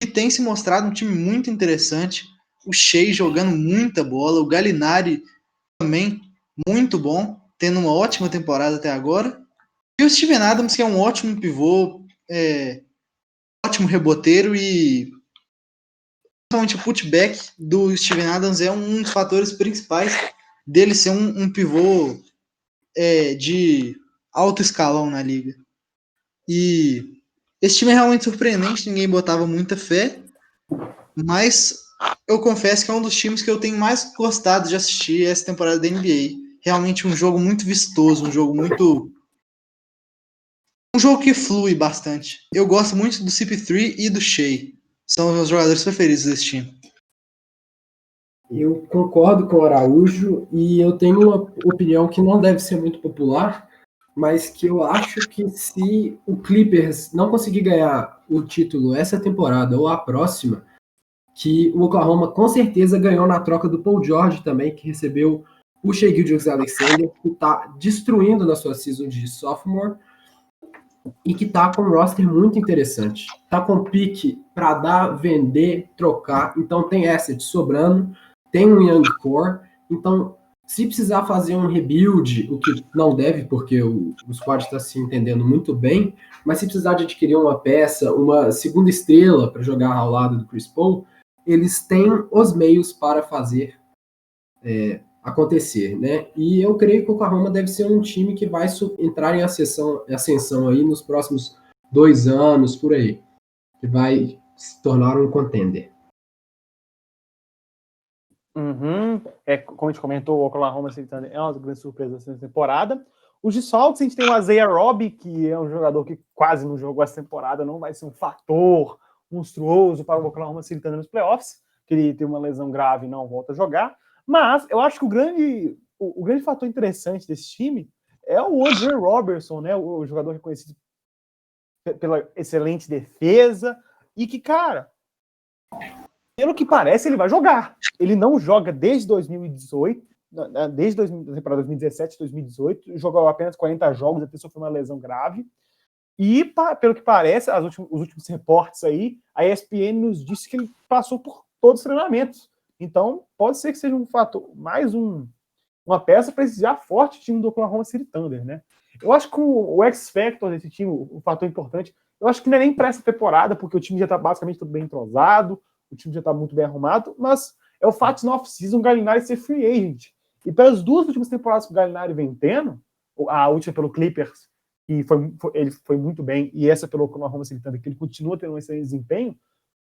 que tem se mostrado um time muito interessante. O Shea jogando muita bola, o Gallinari também muito bom, tendo uma ótima temporada até agora. E o Steven Adams, que é um ótimo pivô, ótimo reboteiro, e principalmente o putback do Steven Adams é um dos fatores principais dele ser um pivô de alto escalão na liga. E esse time é realmente surpreendente, ninguém botava muita fé, mas eu confesso que é um dos times que eu tenho mais gostado de assistir essa temporada da NBA. Realmente um jogo muito vistoso, um jogo que flui bastante. Eu gosto muito do CP3 e do Shea. São os meus jogadores preferidos desse time. Eu concordo com o Araújo e eu tenho uma opinião que não deve ser muito popular, mas que eu acho que se o Clippers não conseguir ganhar o título essa temporada ou a próxima, que o Oklahoma com certeza ganhou na troca do Paul George também, que recebeu o Shai Gilgeous-Alexander, que está destruindo na sua season de sophomore e que está com um roster muito interessante. Está com pique para dar, vender, trocar, então tem assets sobrando, tem um young core, então se precisar fazer um rebuild, o que não deve, porque o squad está se entendendo muito bem, mas se precisar de adquirir uma peça, uma segunda estrela para jogar ao lado do Chris Paul, eles têm os meios para fazer acontecer, né? E eu creio que o Oklahoma deve ser um time que vai entrar em ascensão aí nos próximos 2 anos, por aí, que vai se tornar um contender. Como a gente comentou, o Oklahoma City Thunder é uma grande surpresa dessa temporada. Os desfalques, a gente tem o Isaiah Roby, que é um jogador que quase não jogou essa temporada, não vai ser um fator monstruoso para o Oklahoma City Thunder nos playoffs, que ele tem uma lesão grave e não volta a jogar. Mas eu acho que o grande fator interessante desse time é o Andre Robertson, né? O jogador reconhecido pela excelente defesa e que, cara, pelo que parece, ele vai jogar. Ele não joga desde 2018, desde a temporada 2017, 2018, jogou apenas 40 jogos, até sofreu uma lesão grave. E, pelo que parece, os últimos reportes aí, a ESPN nos disse que ele passou por todos os treinamentos. Então, pode ser que seja um fator, mais uma peça para esse já forte time do Oklahoma City Thunder, né? Eu acho que o X-Factor desse time, o fator importante, eu acho que não é nem para essa temporada, porque o time já está basicamente tudo bem entrosado, o time já está muito bem arrumado, mas é o fato de na off-season o Gallinari ser free agent. E pelas duas últimas temporadas que o Gallinari vem tendo, a última pelo Clippers, que ele foi muito bem, e essa pelo Oklahoma City Thunder, que ele continua tendo um excelente desempenho,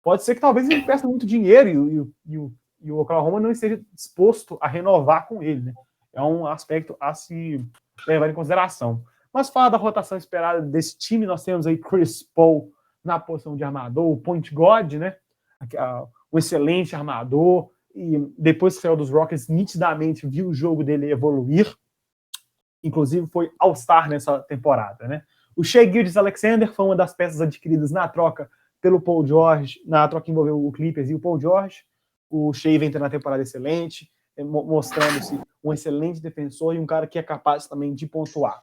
pode ser que talvez ele peça muito dinheiro e o Oklahoma não esteja disposto a renovar com ele, né? É um aspecto a se levar em consideração. Mas falar da rotação esperada desse time, nós temos aí Chris Paul na posição de armador, o point guard, né? Um excelente armador, e depois que saiu dos Rockets, nitidamente viu o jogo dele evoluir. Inclusive foi All-Star nessa temporada, né? O Shai Gilgeous-Alexander foi uma das peças adquiridas na troca pelo Paul George, na troca que envolveu o Clippers e o Paul George. O Shai vem tendo uma temporada excelente, mostrando-se um excelente defensor e um cara que é capaz também de pontuar.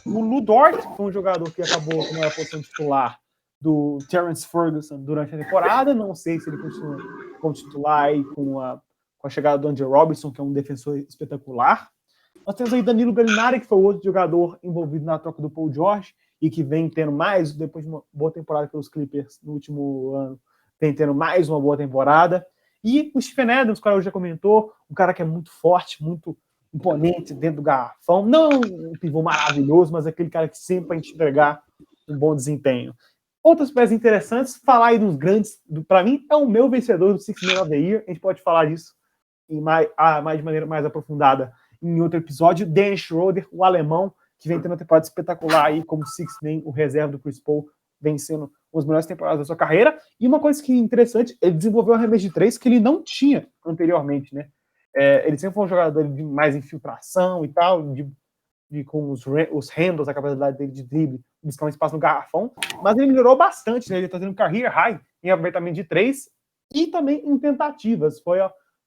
O Lu Dort foi um jogador que acabou com a posição titular do Terrence Ferguson durante a temporada. Não sei se ele continua como titular aí com a chegada do Andre Robertson, que é um defensor espetacular. Nós temos aí Danilo Gallinari, que foi o outro jogador envolvido na troca do Paul George e que vem tendo mais, depois de uma boa temporada pelos Clippers no último ano, vem tendo mais uma boa temporada. E o Stephen Adams, que o já comentou, um cara que é muito forte, muito imponente dentro do garrafão. Não um pivô maravilhoso, mas aquele cara que sempre vai te entregar um bom desempenho. Outras peças interessantes, falar aí dos grandes, para mim, é o meu vencedor do Six Man of the Year. A gente pode falar disso de maneira mais aprofundada em outro episódio. Dennis Schroeder, o alemão, que vem tendo uma temporada espetacular aí como Six Man, o reserva do Chris Paul, vencendo as melhores temporadas da sua carreira. E uma coisa que é interessante, ele desenvolveu um arremesso de 3 que ele não tinha anteriormente, né? Ele sempre foi um jogador de mais infiltração e tal, com os handles, a capacidade dele de drible, buscar um espaço no garrafão, mas ele melhorou bastante, né? Ele está tendo um career high em aproveitamento de 3 e também em tentativas. Foi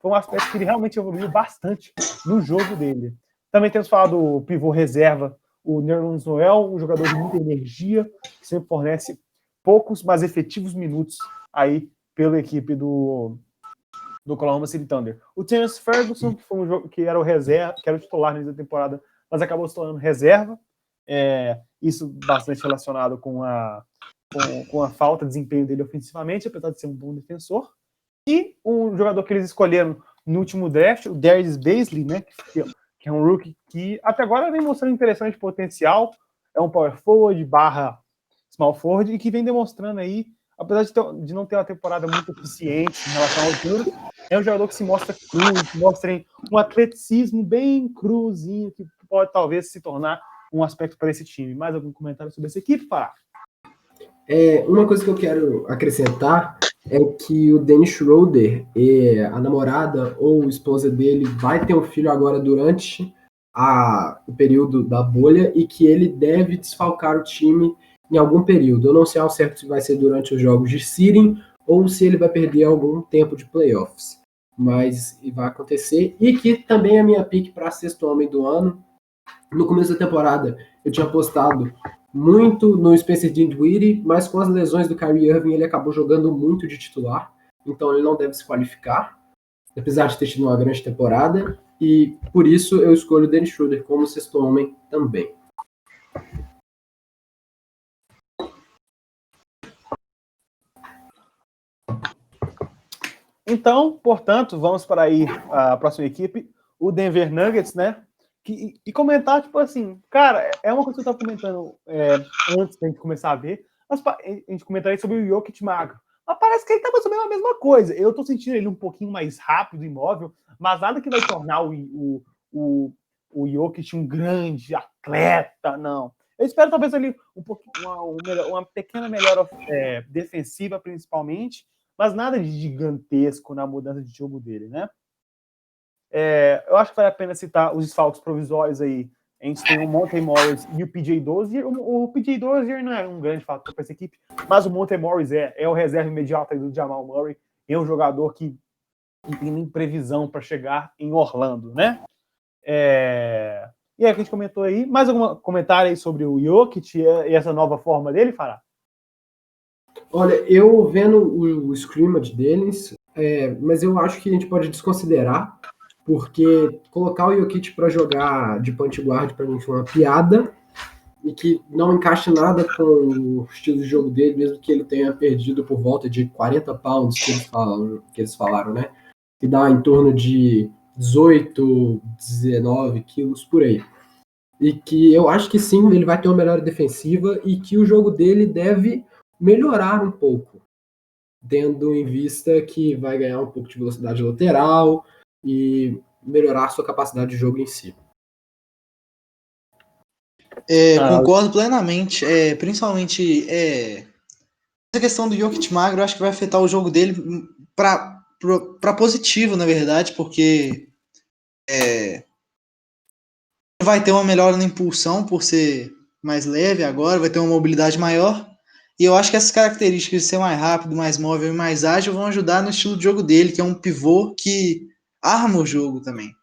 um aspecto que ele realmente evoluiu bastante no jogo dele. Também temos falado do pivô reserva, o Nerlens Noel, um jogador de muita energia, que sempre fornece poucos, mas efetivos minutos aí pela equipe do Oklahoma City Thunder. O Terrence Ferguson, que foi um jogo que era o reserva, que era o titular na temporada, mas acabou se tornando reserva. Isso bastante relacionado com a falta de desempenho dele ofensivamente, apesar de ser um bom defensor. E um jogador que eles escolheram no último draft, o Darius Bazley, né, que é um rookie que até agora vem mostrando interessante potencial, é um power forward / small forward e que vem demonstrando aí, apesar de não ter uma temporada muito eficiente em relação ao altura, é um jogador que se mostra cru, que mostra um atleticismo bem cruzinho, que pode talvez se tornar um aspecto para esse time. Mais algum comentário sobre essa equipe, Pará? Uma coisa que eu quero acrescentar é que o Dennis Schroeder, a namorada ou esposa dele, vai ter um filho agora durante o período da bolha e que ele deve desfalcar o time em algum período. Eu não sei ao certo se vai ser durante os jogos de seeding ou se ele vai perder algum tempo de playoffs. Mas vai acontecer. E que também é a minha pick para sexto homem do ano. No começo da temporada, eu tinha apostado muito no Spencer Dinwiddie, mas com as lesões do Kyrie Irving, ele acabou jogando muito de titular. Então ele não deve se qualificar, apesar de ter tido uma grande temporada. E por isso eu escolho o Dennis Schroeder como sexto homem também. Então, portanto, vamos para aí a próxima equipe, o Denver Nuggets, né? E comentar, tipo assim, cara, é uma coisa que eu estava comentando antes da gente começar a ver, mas a gente comentaria sobre o Jokic magro. Mas parece que ele tá mais ou menos a mesma coisa. Eu tô sentindo ele um pouquinho mais rápido, imóvel, mas nada que vai tornar o Jokic um grande atleta, não. Eu espero talvez ali um pouquinho, uma pequena melhora defensiva, principalmente, mas nada de gigantesco na mudança de jogo dele, né? Eu acho que vale a pena citar os desfalques provisórios aí. A gente tem o Monte Morris e o PJ Dozier. O PJ Dozier não é um grande fator para essa equipe, mas o Monte Morris é o reserva imediato do Jamal Murray. É um jogador que não tem nem previsão para chegar em Orlando, né? E aí, que a gente comentou aí. Mais algum comentário aí sobre o Jokic e essa nova forma dele, Fará? Olha, eu vendo o scrimmage deles, mas eu acho que a gente pode desconsiderar, porque colocar o Jokic para jogar de point guard para mim foi uma piada, e que não encaixa nada com o estilo de jogo dele, mesmo que ele tenha perdido por volta de 40 pounds, que eles falaram, né? Que dá em torno de 18, 19 quilos por aí. E que eu acho que sim, ele vai ter uma melhora defensiva e que o jogo dele deve melhorar um pouco, tendo em vista que vai ganhar um pouco de velocidade lateral e melhorar a sua capacidade de jogo em si. Concordo plenamente, principalmente essa questão do Jokic magro, eu acho que vai afetar o jogo dele para positivo, na verdade, porque vai ter uma melhora na impulsão por ser mais leve agora, vai ter uma mobilidade maior, e eu acho que essas características de ser mais rápido, mais móvel e mais ágil vão ajudar no estilo de jogo dele, que é um pivô que arma o jogo também.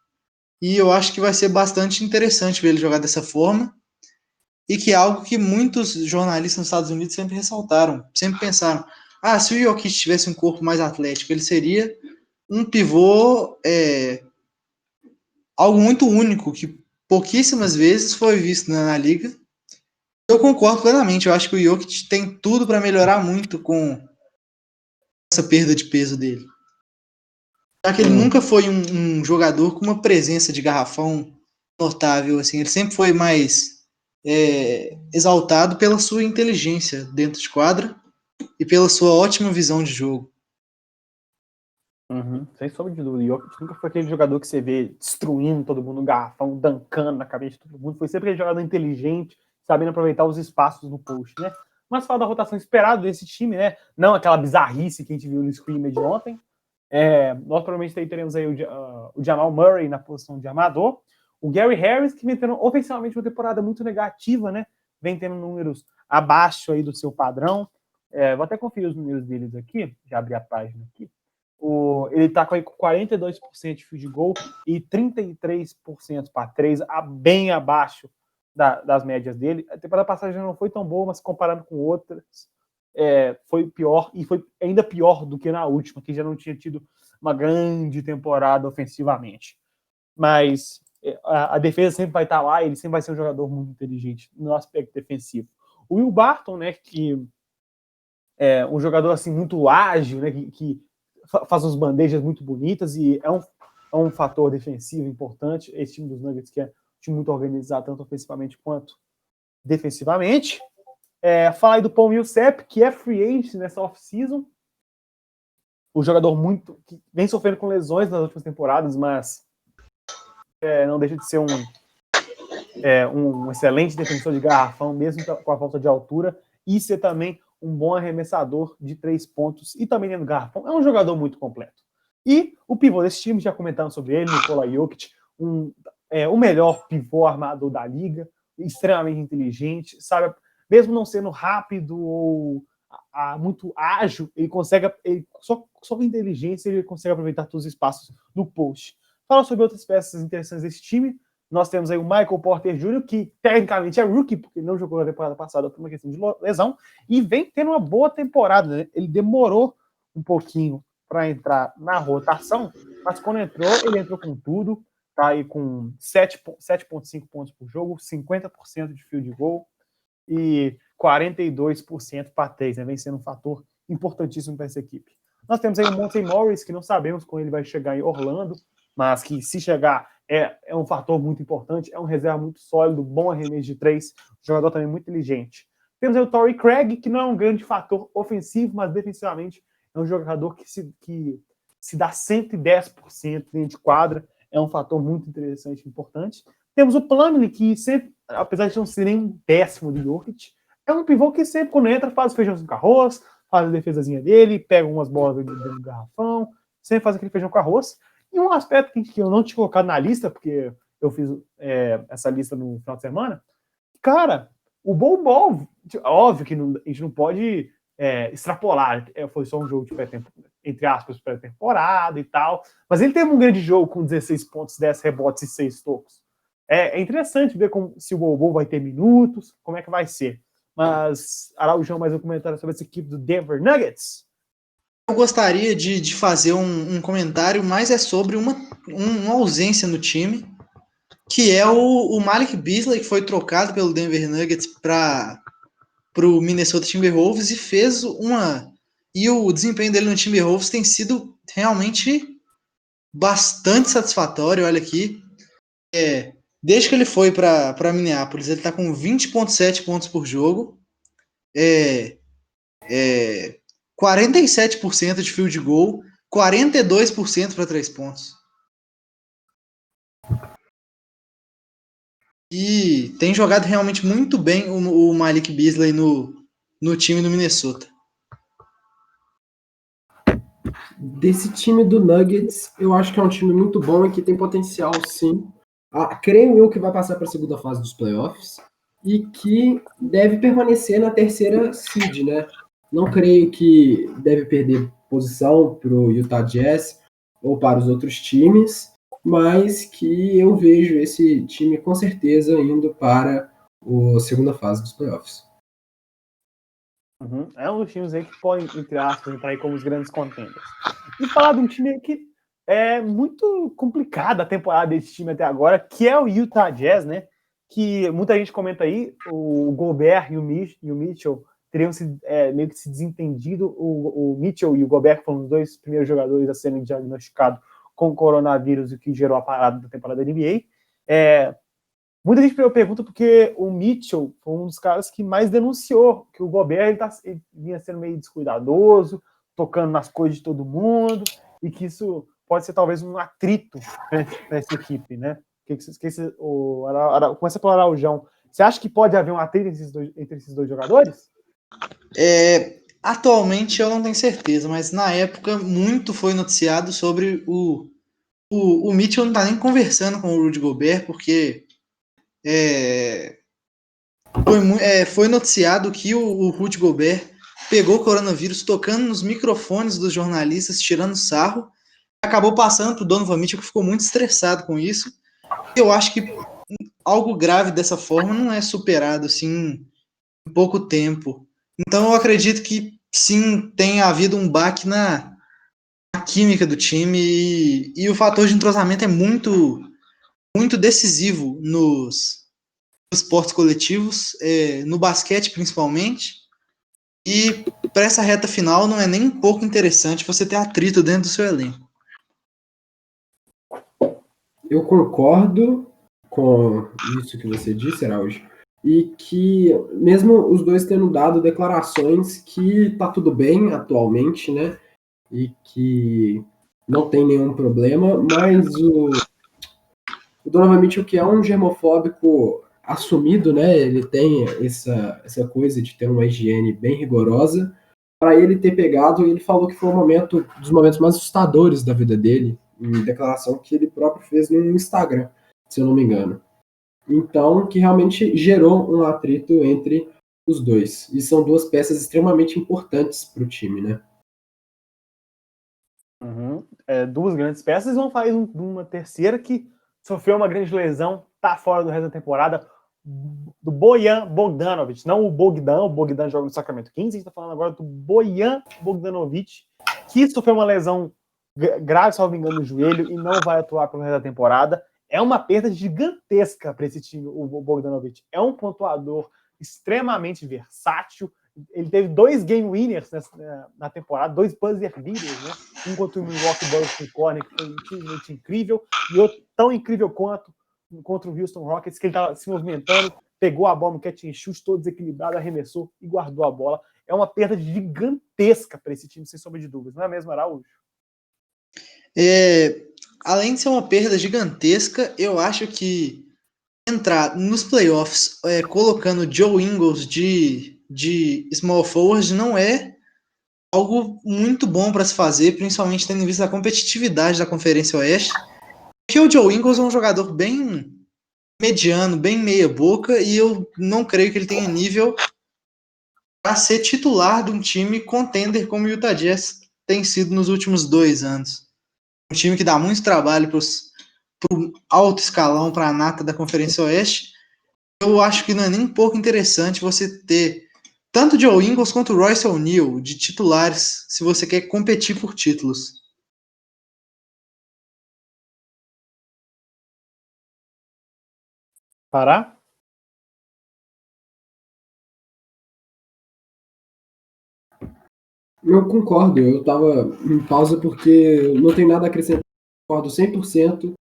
E eu acho que vai ser bastante interessante ver ele jogar dessa forma, e que é algo que muitos jornalistas nos Estados Unidos sempre ressaltaram, sempre pensaram, se o Jokic tivesse um corpo mais atlético, ele seria um pivô, algo muito único, que pouquíssimas vezes foi visto na liga. Eu concordo plenamente, eu acho que o Jokic tem tudo para melhorar muito com essa perda de peso dele. Já que ele nunca foi um jogador com uma presença de garrafão notável, assim, ele sempre foi mais exaltado pela sua inteligência dentro de quadra e pela sua ótima visão de jogo. Sem sombra de dúvida. O Jokic nunca foi aquele jogador que você vê destruindo todo mundo, garrafão, dancando na cabeça de todo mundo. Foi sempre aquele jogador inteligente, sabendo aproveitar os espaços no post, né? Mas fala da rotação esperada desse time, né? Não aquela bizarrice que a gente viu no scrimmage de ontem. Nós provavelmente teremos aí o Jamal Murray na posição de armador. O Gary Harris, que vem tendo ofensivamente uma temporada muito negativa, né? Vem tendo números abaixo aí do seu padrão. Vou até conferir os números deles aqui. Já abri a página aqui. Ele está com 42% de field goal e 33% para 3, bem abaixo das médias dele. A temporada passada já não foi tão boa, mas comparando com outras, foi pior, e foi ainda pior do que na última, que já não tinha tido uma grande temporada ofensivamente. Mas a defesa sempre vai estar lá, ele sempre vai ser um jogador muito inteligente no aspecto defensivo. O Will Barton, né, que é um jogador assim muito ágil, né, que faz umas bandejas muito bonitas e é um fator defensivo importante. Esse time dos Nuggets, que é um time muito organizado, tanto ofensivamente quanto defensivamente. Falar aí do Paul Millsap, que é free agent nessa off-season. O jogador que vem sofrendo com lesões nas últimas temporadas, mas não deixa de ser um excelente defensor de garrafão, mesmo com a falta de altura, e ser também um bom arremessador de 3 pontos e também dentro do garrafão. É um jogador muito completo. E o pivô desse time, já comentamos sobre ele, Nikola Jokic, o melhor pivô armador da liga, extremamente inteligente, sabe? Mesmo não sendo rápido ou muito ágil, só com inteligência ele consegue aproveitar todos os espaços do post. Fala sobre outras peças interessantes desse time. Nós temos aí o Michael Porter Jr., que tecnicamente é rookie, porque não jogou na temporada passada por uma questão de lesão, e vem tendo uma boa temporada, né? Ele demorou um pouquinho para entrar na rotação, mas quando entrou, ele entrou com tudo, tá aí com 7,5 pontos por jogo, 50% de field goal e 42% para 3, né? Vem sendo um fator importantíssimo para essa equipe. Nós temos aí o Monte Morris, que não sabemos quando ele vai chegar em Orlando, mas que se chegar é um fator muito importante, é um reserva muito sólido, bom arremesso de 3, jogador também muito inteligente. Temos aí o Torrey Craig, que não é um grande fator ofensivo, mas defensivamente é um jogador que se dá 110% dentro de quadra, é um fator muito interessante e importante. Temos o Plumlee, que sempre, apesar de não ser nem um décimo do Jokic, é um pivô que sempre, quando entra, faz o feijãozinho com arroz, faz a defesazinha dele, pega umas bolas do garrafão, sempre faz aquele feijão com arroz. E um aspecto que eu não tinha colocado na lista, porque eu fiz essa lista no final de semana, cara, o Bol, óbvio que a gente não pode extrapolar, foi só um jogo de entre aspas, pré-temporada e tal, mas ele teve um grande jogo com 16 pontos, 10 rebotes e 6 tocos. É interessante ver se o Bol vai ter minutos, como é que vai ser. Mas, Araújo, mais um comentário sobre essa equipe do Denver Nuggets? Eu gostaria de fazer um comentário, mas é sobre uma ausência no time, que é o Malik Beasley, que foi trocado pelo Denver Nuggets para o Minnesota Timberwolves e fez E o desempenho dele no Timberwolves tem sido realmente bastante satisfatório. Olha aqui. Desde que ele foi para Minneapolis, ele está com 20,7 pontos por jogo. 47% de field goal, 42% para 3 pontos. E tem jogado realmente muito bem o Malik Beasley no time do Minnesota. Desse time do Nuggets, eu acho que é um time muito bom e que tem potencial, sim. Creio eu que vai passar para a segunda fase dos playoffs e que deve permanecer na terceira seed, né? Não creio que deve perder posição para o Utah Jazz ou para os outros times, mas que eu vejo esse time com certeza indo para a segunda fase dos playoffs. É um dos times aí que podem, entre aspas, entrar aí como os grandes contenders. E falar de um time que é muito complicado a temporada desse time até agora, que é o Utah Jazz, né? Que muita gente comenta aí, o Gobert e o Mitchell teriam meio que se desentendido. O Mitchell e o Gobert foram os dois primeiros jogadores a serem diagnosticados com coronavírus, o que gerou a parada da temporada da NBA. Muita gente pergunta porque o Mitchell foi um dos caras que mais denunciou que o Gobert ele vinha sendo meio descuidadoso, tocando nas coisas de todo mundo, e que isso pode ser talvez um atrito para essa equipe, né? Começa pelo Araujão. Você acha que pode haver um atrito entre esses dois jogadores? Atualmente eu não tenho certeza, mas na época muito foi noticiado sobre o Mitchell não tá nem conversando com o Rudy Gobert, porque foi noticiado que o Rudy Gobert pegou o coronavírus tocando nos microfones dos jornalistas, tirando sarro, acabou passando pro Donovan Mitchell, que ficou muito estressado com isso. Eu acho que algo grave dessa forma não é superado assim em pouco tempo. Então eu acredito que sim, tenha havido um baque na química do time e o fator de entrosamento é muito, muito decisivo nos esportes coletivos, no basquete principalmente. E para essa reta final não é nem um pouco interessante você ter atrito dentro do seu elenco. Eu concordo com isso que você disse, Araújo, e que mesmo os dois tendo dado declarações que tá tudo bem atualmente, né, e que não tem nenhum problema, mas o Donovan Mitchell, que é um germofóbico assumido, né, ele tem essa coisa de ter uma higiene bem rigorosa, para ele ter pegado, ele falou que foi um dos momentos mais assustadores da vida dele, em declaração que ele próprio fez no Instagram, se eu não me engano. Então, que realmente gerou um atrito entre os dois. E são duas peças extremamente importantes para o time, né? Duas grandes peças, vão fazer uma terceira que sofreu uma grande lesão, tá fora do resto da temporada, do Bojan Bogdanovic, não o Bogdan joga no Sacramento Kings, a gente tá falando agora do Bojan Bogdanovic, que sofreu uma lesão grave, salvo engano, no joelho, e não vai atuar pelo resto da temporada. É uma perda gigantesca para esse time, o Bogdanovic. É um pontuador extremamente versátil. Ele teve 2 game winners na temporada, 2 buzzer beaters, né? Um contra o Milwaukee Bucks no corner, que foi incrivelmente incrível, e outro tão incrível quanto contra o Houston Rockets, que ele estava se movimentando, pegou a bola no catch and shoot, todo desequilibrado, arremessou e guardou a bola. É uma perda gigantesca para esse time, sem sombra de dúvidas. Não é mesmo, Araújo? Além de ser uma perda gigantesca, eu acho que entrar nos playoffs colocando Joe Ingles de small forward não é algo muito bom para se fazer, principalmente tendo em vista a competitividade da Conferência Oeste. Porque o Joe Ingles é um jogador bem mediano, bem meia boca, e eu não creio que ele tenha nível para ser titular de um time contender como o Utah Jazz tem sido nos últimos 2 anos. Um time que dá muito trabalho para o alto escalão, para a nata da Conferência Oeste. Eu acho que não é nem um pouco interessante você ter tanto Joe Ingles quanto o Royce O'Neal de titulares se você quer competir por títulos. Pará? Eu concordo, eu estava em pausa porque não tem nada a acrescentar. Concordo 100%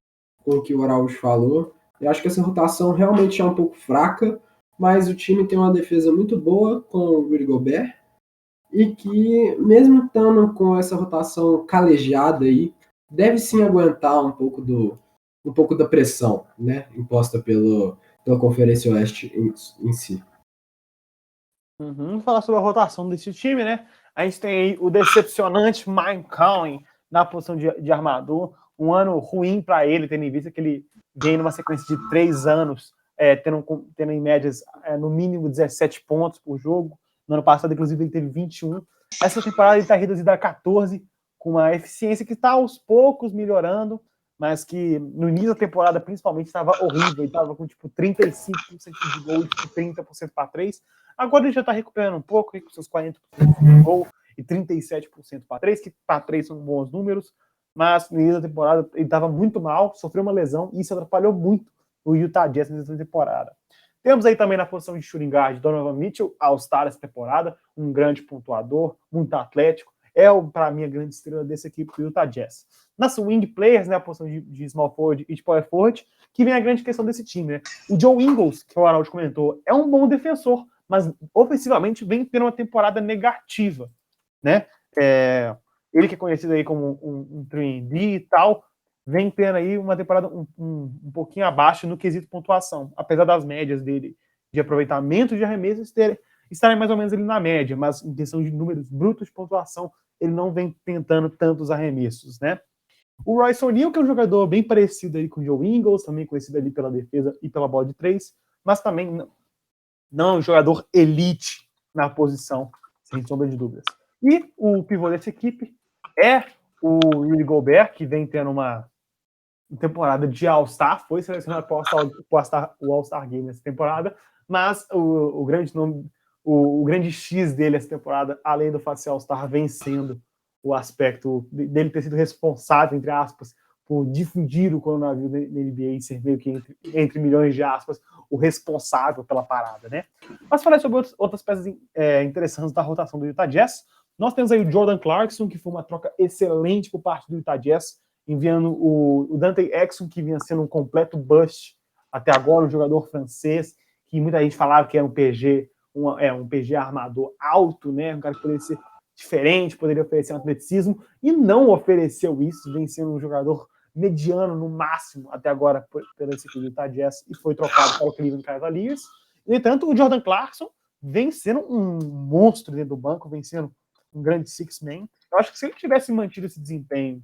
com o que o Araújo falou. Eu acho que essa rotação realmente é um pouco fraca, mas o time tem uma defesa muito boa com o Rudy Gobert e que, mesmo estando com essa rotação calejada aí, deve sim aguentar um pouco da pressão, né, imposta pela Conferência Oeste em si. Vamos falar sobre a rotação desse time, né? A gente tem aí o decepcionante Mike Conley na posição de armador. Um ano ruim para ele, tendo em vista que ele vem numa sequência de 3 anos, tendo em médias no mínimo 17 pontos por jogo. No ano passado, inclusive, ele teve 21. Essa temporada ele está reduzido a 14, com uma eficiência que está aos poucos melhorando, mas que no início da temporada, principalmente, estava horrível. Ele estava com tipo 35% de gol e tipo, 30% para 3. Agora ele já está recuperando um pouco, com seus 40% de gol e 37% para 3, que para 3 são bons números, mas no início da temporada ele estava muito mal, sofreu uma lesão e isso atrapalhou muito o Utah Jazz nessa temporada. Temos aí também na posição de shooting guard Donovan Mitchell, All-Star essa temporada, um grande pontuador, muito atlético, para mim a grande estrela dessa equipe do Utah Jazz. Nas wing players, né, a posição de small forward e de power forward, que vem a grande questão desse time, né? O Joe Ingles, que o Arnaldo comentou, é um bom defensor, mas ofensivamente vem tendo uma temporada negativa, né? Ele que é conhecido aí como um 3D e tal, vem tendo aí uma temporada um pouquinho abaixo no quesito pontuação, apesar das médias dele de aproveitamento de arremessos estarem mais ou menos ali na média, mas em questão de números brutos de pontuação, ele não vem tentando tantos arremessos, né? O Royce O'Neal, que é um jogador bem parecido aí com o Joe Ingles, também conhecido ali pela defesa e pela bola de 3, mas também não é um jogador elite na posição, sem sombra de dúvidas. E o pivô dessa equipe é o Rudy Gobert, que vem tendo uma temporada de All-Star, foi selecionado para o All-Star Game nessa temporada, mas o grande nome, o grande X dele essa temporada, além do fato de ser All-Star, vem sendo o aspecto dele ter sido responsável, entre aspas, por difundir o coronavírus na NBA e ser meio que entre milhões de aspas, o responsável pela parada, né? Mas falar sobre outras peças interessantes da rotação do Utah Jazz. Nós temos aí o Jordan Clarkson, que foi uma troca excelente por parte do Utah Jazz, enviando o Dante Exum, que vinha sendo um completo bust até agora, um jogador francês, que muita gente falava que era um PG armador alto, né? Um cara que poderia ser diferente, poderia oferecer um atleticismo, e não ofereceu isso, vem sendo um jogador mediano no máximo até agora pela equipe do Utah Jazz e foi trocado para o Cleveland Cavaliers. No entanto, o Jordan Clarkson vem sendo um monstro dentro do banco, vem sendo um grande six-man. Eu acho que se ele tivesse mantido esse desempenho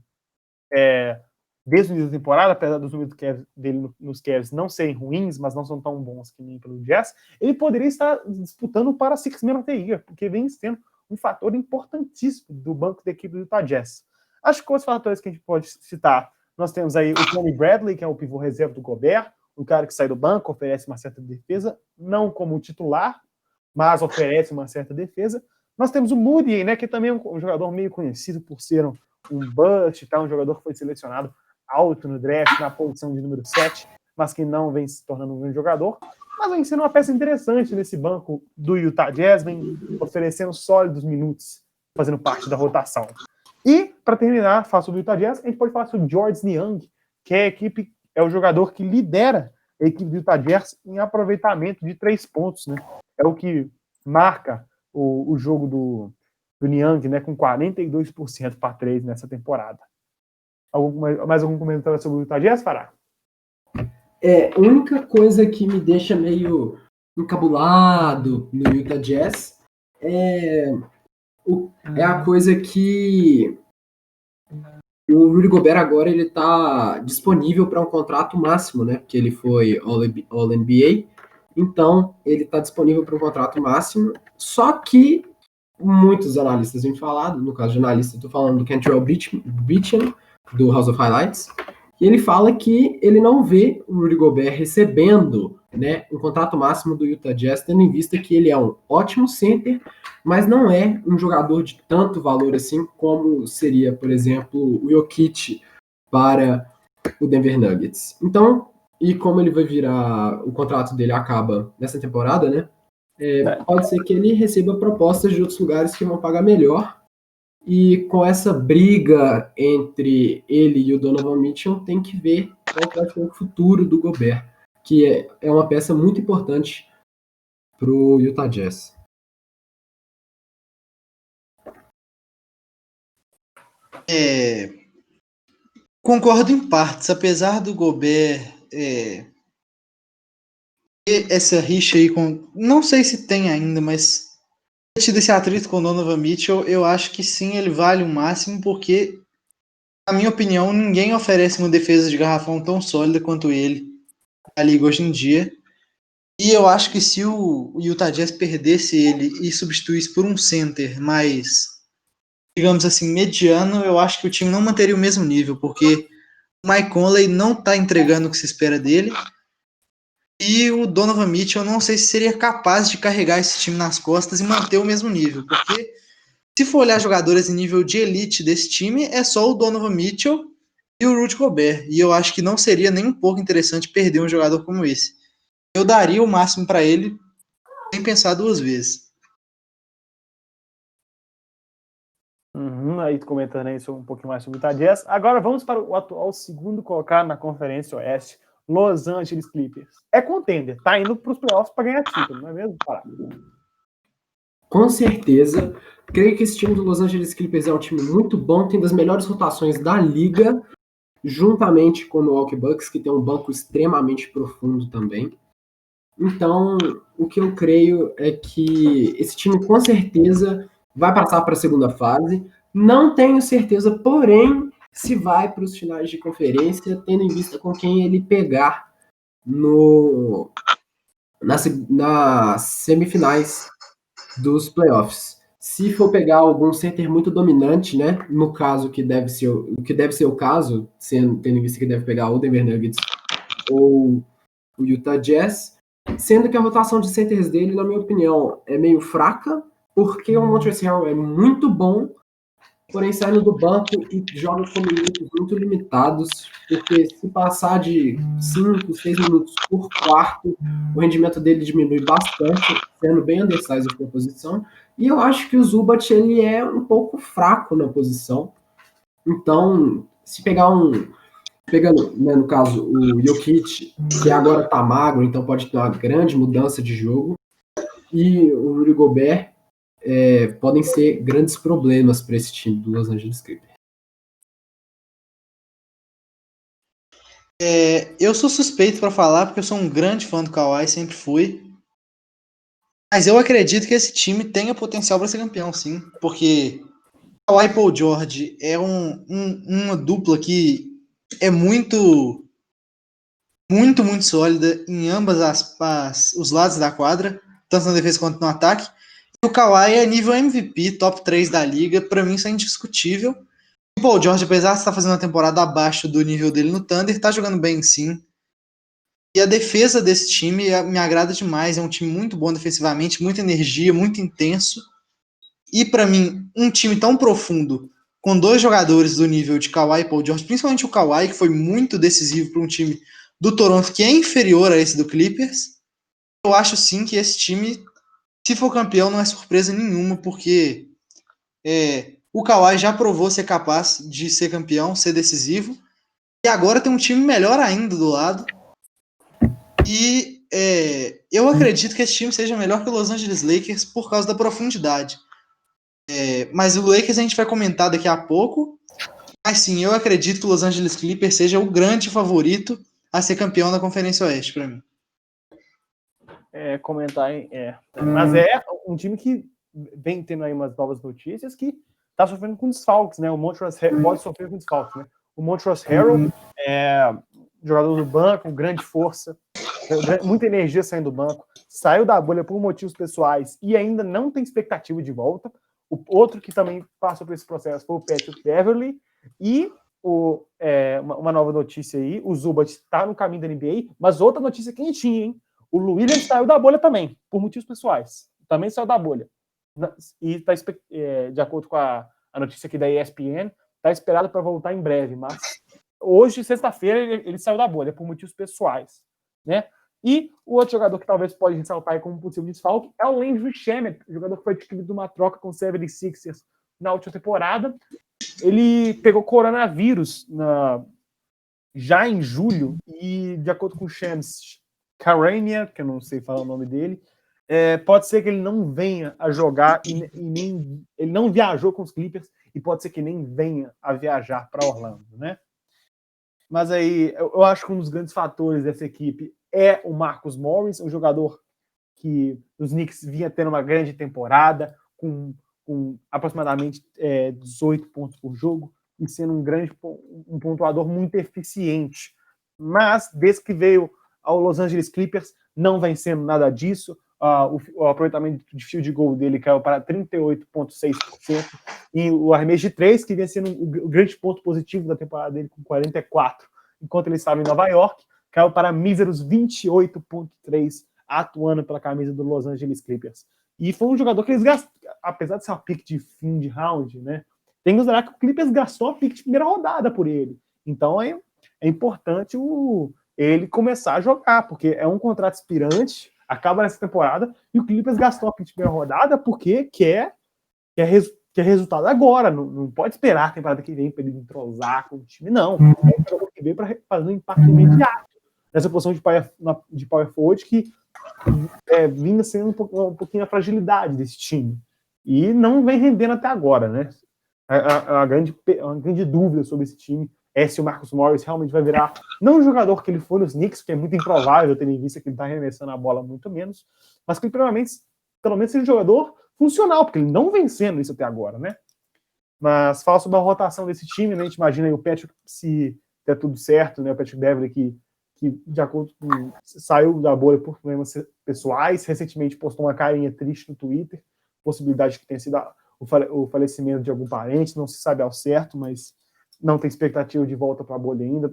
desde o início da temporada, apesar dos números dele nos Cavs não serem ruins, mas não são tão bons que nem pelo Jazz, ele poderia estar disputando para six-man of the year, porque vem sendo um fator importantíssimo do banco da equipe do Utah Jazz. Acho que os fatores que a gente pode citar, nós temos aí o Tony Bradley, que é o pivô reserva do Gobert, um cara que sai do banco, oferece uma certa defesa, não como titular, mas oferece uma certa defesa. Nós temos o Moody, né, que também é um jogador meio conhecido por ser um bust, tá? Um jogador que foi selecionado alto no draft, na posição de número 7, mas que não vem se tornando um grande jogador. Mas vem sendo uma peça interessante nesse banco do Utah Jazz, vem oferecendo sólidos minutos, fazendo parte da rotação. E, para terminar, falar sobre o Utah Jazz, a gente pode falar sobre o Georges Niang, que é o jogador que lidera a equipe do Utah Jazz em aproveitamento de 3 pontos, né? É o que marca o jogo do Niang, né? Com 42% para 3 nessa temporada. Mais algum comentário sobre o Utah Jazz, Fará? A única coisa que me deixa meio encabulado no Utah Jazz é a coisa que o Rudy Gobert agora ele tá disponível para um contrato máximo, né? Porque ele foi All-NBA, então ele está disponível para um contrato máximo. Só que muitos analistas têm falado, no caso de analista, estou falando do Kentrell Beacham, do House of Highlights, e ele fala que ele não vê o Rudy Gobert recebendo, né, um contrato máximo do Utah Jazz, tendo em vista que ele é um ótimo center, mas não é um jogador de tanto valor assim como seria, por exemplo, o Jokic para o Denver Nuggets. Então, e como ele vai virar, o contrato dele acaba nessa temporada, né? Pode ser que ele receba propostas de outros lugares que vão pagar melhor. E com essa briga entre ele e o Donovan Mitchell, tem que ver qual vai ser o futuro do Gobert, que é uma peça muito importante para o Utah Jazz. Concordo em partes, apesar do Gobert ter essa rixa aí com. Não sei se tem ainda, mas ter tido esse atrito com o Donovan Mitchell, eu acho que sim, ele vale o máximo, porque, na minha opinião, ninguém oferece uma defesa de garrafão tão sólida quanto ele na liga hoje em dia. E eu acho que se o Utah Jazz perdesse ele e substituísse por um center mais, digamos assim, mediano, eu acho que o time não manteria o mesmo nível, porque o Mike Conley não está entregando o que se espera dele, e o Donovan Mitchell eu não sei se seria capaz de carregar esse time nas costas e manter o mesmo nível, porque se for olhar jogadores em nível de elite desse time, é só o Donovan Mitchell e o Rudy Gobert, e eu acho que não seria nem um pouco interessante perder um jogador como esse. Eu daria o máximo para ele sem pensar 2 vezes. Aí comentando aí um pouquinho mais sobre o Utah Jazz. Agora vamos para o atual segundo colocado na Conferência Oeste, Los Angeles Clippers. É contender, tá indo para os playoffs para ganhar título, não é mesmo? Com certeza. Creio que esse time do Los Angeles Clippers é um time muito bom, tem das melhores rotações da liga, juntamente com o Milwaukee Bucks, que tem um banco extremamente profundo também. Então, o que eu creio é que esse time com certeza vai passar para a segunda fase. Não tenho certeza, porém, se vai para os finais de conferência, tendo em vista com quem ele pegar nas semifinais dos playoffs. Se for pegar algum center muito dominante, né? No caso que deve ser o caso, tendo em vista que deve pegar o Denver Nuggets ou o Utah Jazz, sendo que a rotação de centers dele, na minha opinião, é meio fraca, porque o Montrezl Harrell é muito bom, porém saindo do banco e joga com minutos muito limitados, porque se passar de 5, 6 minutos por quarto, o rendimento dele diminui bastante, sendo bem undersized na posição, e eu acho que o Zubac ele é um pouco fraco na posição. Então, se pegando, né, no caso, o Jokic, que agora tá magro, então pode ter uma grande mudança de jogo, e o Rudy Gobert, podem ser grandes problemas para esse time do Los Angeles Clippers. Eu sou suspeito para falar, porque eu sou um grande fã do Kawhi, sempre fui. Mas eu acredito que esse time tenha potencial para ser campeão, sim. Porque Kawhi e Paul George é uma dupla que é muito sólida em ambas os lados da quadra, tanto na defesa quanto no ataque. E o Kawhi é nível MVP, top 3 da liga, para mim isso é indiscutível. O Paul George, apesar de estar fazendo uma temporada abaixo do nível dele no Thunder, está jogando bem sim. E a defesa desse time me agrada demais, é um time muito bom defensivamente, muita energia, muito intenso. E para mim, um time tão profundo, com 2 jogadores do nível de Kawhi e Paul George, principalmente o Kawhi, que foi muito decisivo para um time do Toronto que é inferior a esse do Clippers, eu acho sim que esse time, se for campeão, não é surpresa nenhuma, porque o Kawhi já provou ser capaz de ser campeão, ser decisivo, e agora tem um time melhor ainda do lado. E eu acredito que esse time seja melhor que o Los Angeles Lakers por causa da profundidade. Mas o Lakers a gente vai comentar daqui a pouco. Mas sim, eu acredito que o Los Angeles Clippers seja o grande favorito a ser campeão da Conferência Oeste para mim. Comentar, mas é um time que vem tendo aí umas novas notícias que tá sofrendo com desfalques, né? O Montrezl Harrell pode sofrer com desfalques, né? O Montrezl Harrell é jogador do banco, grande força, muita energia saindo do banco, saiu da bolha por motivos pessoais e ainda não tem expectativa de volta. O outro que também passou por esse processo foi o Patrick Beverley e uma nova notícia aí, o Zubac está no caminho da NBA, mas outra notícia quentinha, hein? O Williams saiu da bolha também, por motivos pessoais. Também saiu da bolha. E está, de acordo com a notícia aqui da ESPN, está esperado para voltar em breve. Mas hoje, sexta-feira, ele saiu da bolha por motivos pessoais, né? E o outro jogador que talvez pode ressaltar como possível desfalque é o Landry Shamet, jogador que foi adquirido de uma troca com o 76ers na última temporada. Ele pegou coronavírus já em julho e, de acordo com o Shams Karania, que eu não sei falar o nome dele, pode ser que ele não venha a jogar ele não viajou com os Clippers e pode ser que nem venha a viajar para Orlando, né? Mas aí eu acho que um dos grandes fatores dessa equipe é o Marcus Morris, um jogador que os Knicks vinha tendo uma grande temporada, com aproximadamente 18 pontos por jogo e sendo um pontuador muito eficiente. Mas desde que veio ao Los Angeles Clippers, não vem sendo nada disso. O aproveitamento de field goal dele caiu para 38,6%. E o arremesso de 3, que vinha sendo o grande ponto positivo da temporada dele, com 44%, enquanto ele estava em Nova York, caiu para míseros 28,3%, atuando pela camisa do Los Angeles Clippers. E foi um jogador que eles gastaram, apesar de ser uma pick de fim de round, né? Tem que considerar que o Clippers gastou a pick de primeira rodada por ele. Então é importante ele começar a jogar, porque é um contrato expirante, acaba nessa temporada, e o Clippers gastou a pick de primeira rodada porque quer resultado agora. Não pode esperar a temporada que vem para ele entrosar com o time, não. É um jogador que veio para fazer um impacto imediato nessa posição de power forward que vinha sendo um pouquinho a fragilidade desse time. E não vem rendendo até agora, né? A grande dúvida sobre esse time é se o Marcus Morris realmente vai virar, não o jogador que ele foi nos Knicks, que é muito improvável, tendo em vista que ele está arremessando a bola muito menos, mas que ele, pelo menos seja um jogador funcional, porque ele não vem sendo isso até agora, né? Mas fala sobre a rotação desse time, né? A gente imagina aí o Patrick, se der tudo certo, né? O Patrick Beverley, que de acordo com saiu da bolha por problemas pessoais, recentemente postou uma carinha triste no Twitter, possibilidade que tenha sido o falecimento de algum parente, não se sabe ao certo, mas não tem expectativa de volta para a bolha ainda.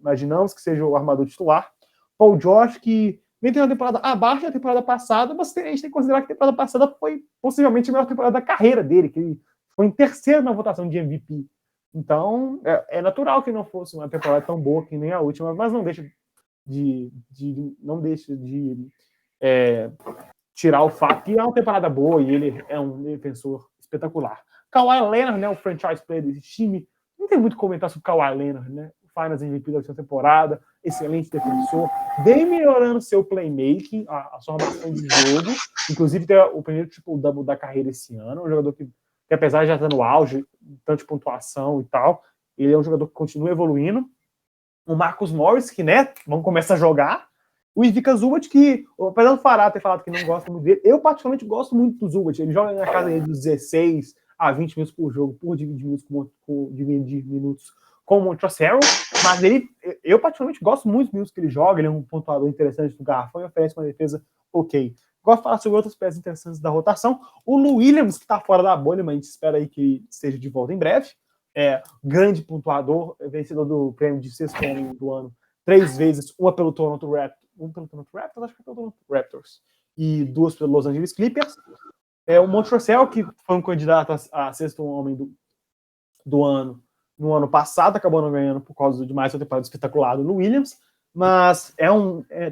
Imaginamos que seja o armador titular. Paul George, que vem tendo uma temporada abaixo da temporada passada, mas a gente tem que considerar que a temporada passada foi possivelmente a melhor temporada da carreira dele, que ele foi em terceiro na votação de MVP. Então, é natural que não fosse uma temporada tão boa que nem a última, mas não deixa de tirar o fato que é uma temporada boa e ele é um defensor espetacular. Kawhi Leonard, né, o franchise player desse time, não tem muito a comentar sobre Kawhi Leonard, né? Finals MVP da última temporada, excelente defensor, vem melhorando seu playmaking, a sua armação de jogo, inclusive tem o primeiro triple-double da carreira esse ano, um jogador que apesar de já estar no auge, tanto de pontuação e tal, ele é um jogador que continua evoluindo. O Marcus Morris, que, né, vamos começar a jogar. O Ivica Zubac, que, apesar do Fará ter falado que não gosta muito dele, eu particularmente gosto muito do Zubac. Ele joga na casa dos 16 a 20 minutos por jogo, por dividir minutos com o Montrezl Harrell, mas eu particularmente gosto muito dos minutos que ele joga, ele é um pontuador interessante do garrafão e oferece uma defesa ok. Gosto de falar sobre outras peças interessantes da rotação. O Lou Williams, que está fora da bolha, mas a gente espera aí que esteja de volta em breve. Grande pontuador, vencedor do prêmio de sexto homem do ano 3 vezes, uma pelo Toronto Raptors, acho que pelo Toronto Raptors, e 2 pelo Los Angeles Clippers. O Montrezl, que foi um candidato a sexto homem do ano no ano passado, acabou não ganhando por causa de mais uma temporada espetacular do Lou Williams, mas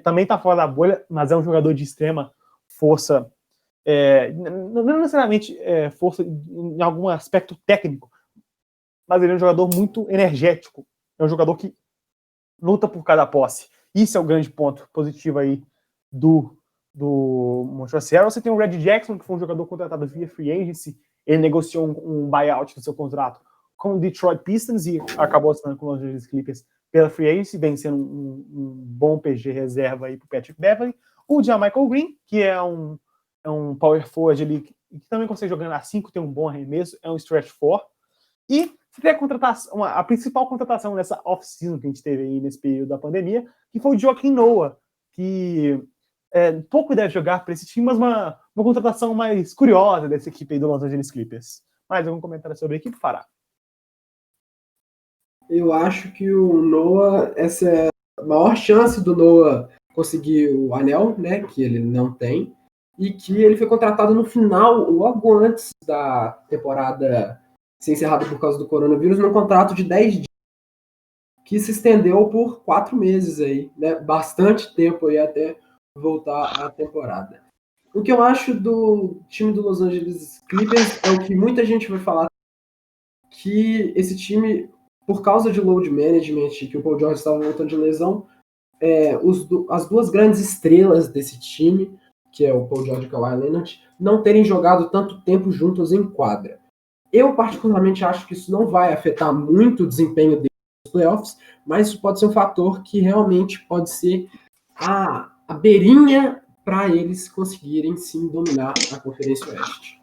também está fora da bolha, mas é um jogador de extrema força, não necessariamente força em algum aspecto técnico, mas ele é um jogador muito energético, é um jogador que luta por cada posse, Isso é o grande ponto positivo aí do Montreal Seattle. Você tem o Red Jackson, que foi um jogador contratado via free agency. Ele negociou um buyout do seu contrato com o Detroit Pistons e acabou assinando com os Los Angeles Clippers pela free agency, vem sendo um bom PG reserva aí para o Patrick Beverley. O Jamichael Green, que é um power forward ali, que também consegue jogar na 5, tem um bom arremesso, é um stretch 4. E você tem a principal contratação nessa off-season que a gente teve aí nesse período da pandemia, que foi o Joakim Noah, que pouco deve jogar para esse time, mas uma contratação mais curiosa dessa equipe aí do Los Angeles Clippers. Mais algum comentário sobre a equipe, Fará? Eu acho que o Noah, essa é a maior chance do Noah conseguir o anel, né, que ele não tem, e que ele foi contratado no final, logo antes da temporada ser encerrada por causa do coronavírus, num contrato de 10 dias, que se estendeu por 4 meses aí, né, bastante tempo aí até voltar à temporada. O que eu acho do time do Los Angeles Clippers é o que muita gente vai falar, que esse time, por causa de load management, que o Paul George estava voltando de lesão, as duas grandes estrelas desse time, que é o Paul George e o Kawhi Leonard, não terem jogado tanto tempo juntos em quadra. Eu, particularmente, acho que isso não vai afetar muito o desempenho deles nos playoffs, mas isso pode ser um fator que realmente pode ser a beirinha para eles conseguirem, sim, dominar a Conferência Oeste.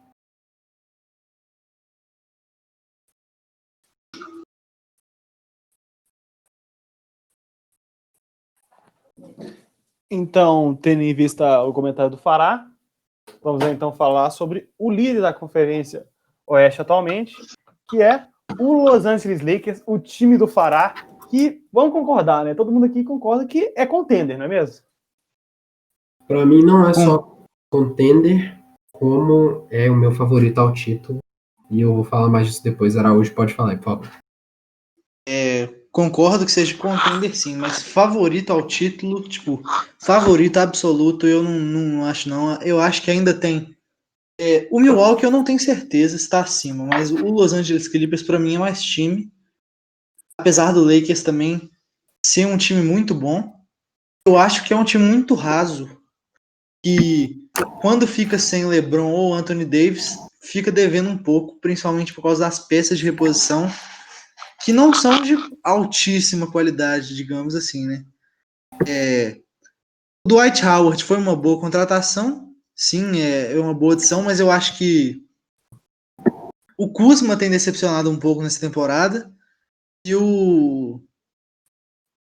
Então, tendo em vista o comentário do Fará, vamos então falar sobre o líder da Conferência Oeste atualmente, que é o Los Angeles Lakers, o time do Fará, que, vamos concordar, né? Todo mundo aqui concorda que é contender, não é mesmo? Para mim não é só contender, como é o meu favorito ao título, e eu vou falar mais disso depois. Araújo, pode falar aí, por favor. Concordo que seja contender sim, mas favorito ao título, tipo, favorito absoluto, eu não acho não. Eu acho que ainda tem. O Milwaukee eu não tenho certeza se está acima, mas o Los Angeles Clippers para mim é mais time. Apesar do Lakers também ser um time muito bom, eu acho que é um time muito raso. E quando fica sem LeBron ou Anthony Davis, fica devendo um pouco, principalmente por causa das peças de reposição, que não são de altíssima qualidade, digamos assim, né? O Dwight Howard foi uma boa contratação, sim, é uma boa adição, mas eu acho que o Kuzma tem decepcionado um pouco nessa temporada e o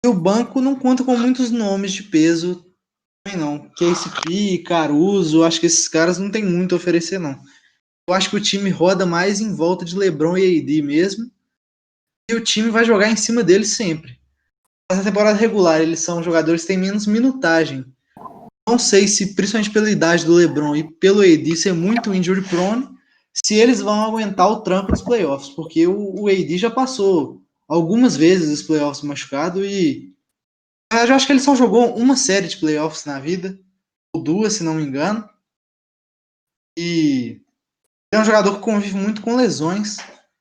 banco não conta com muitos nomes de peso também não. KCP, Caruso, acho que esses caras não tem muito a oferecer não. Eu acho que o time roda mais em volta de LeBron e AD mesmo, e o time vai jogar em cima deles sempre. Nessa temporada regular, eles são jogadores que têm menos minutagem. Não sei se, principalmente pela idade do LeBron e pelo AD ser muito injury prone, se eles vão aguentar o tranco nos playoffs, porque o AD já passou algumas vezes os playoffs machucado e eu acho que ele só jogou uma série de playoffs na vida, ou duas, se não me engano. E é um jogador que convive muito com lesões.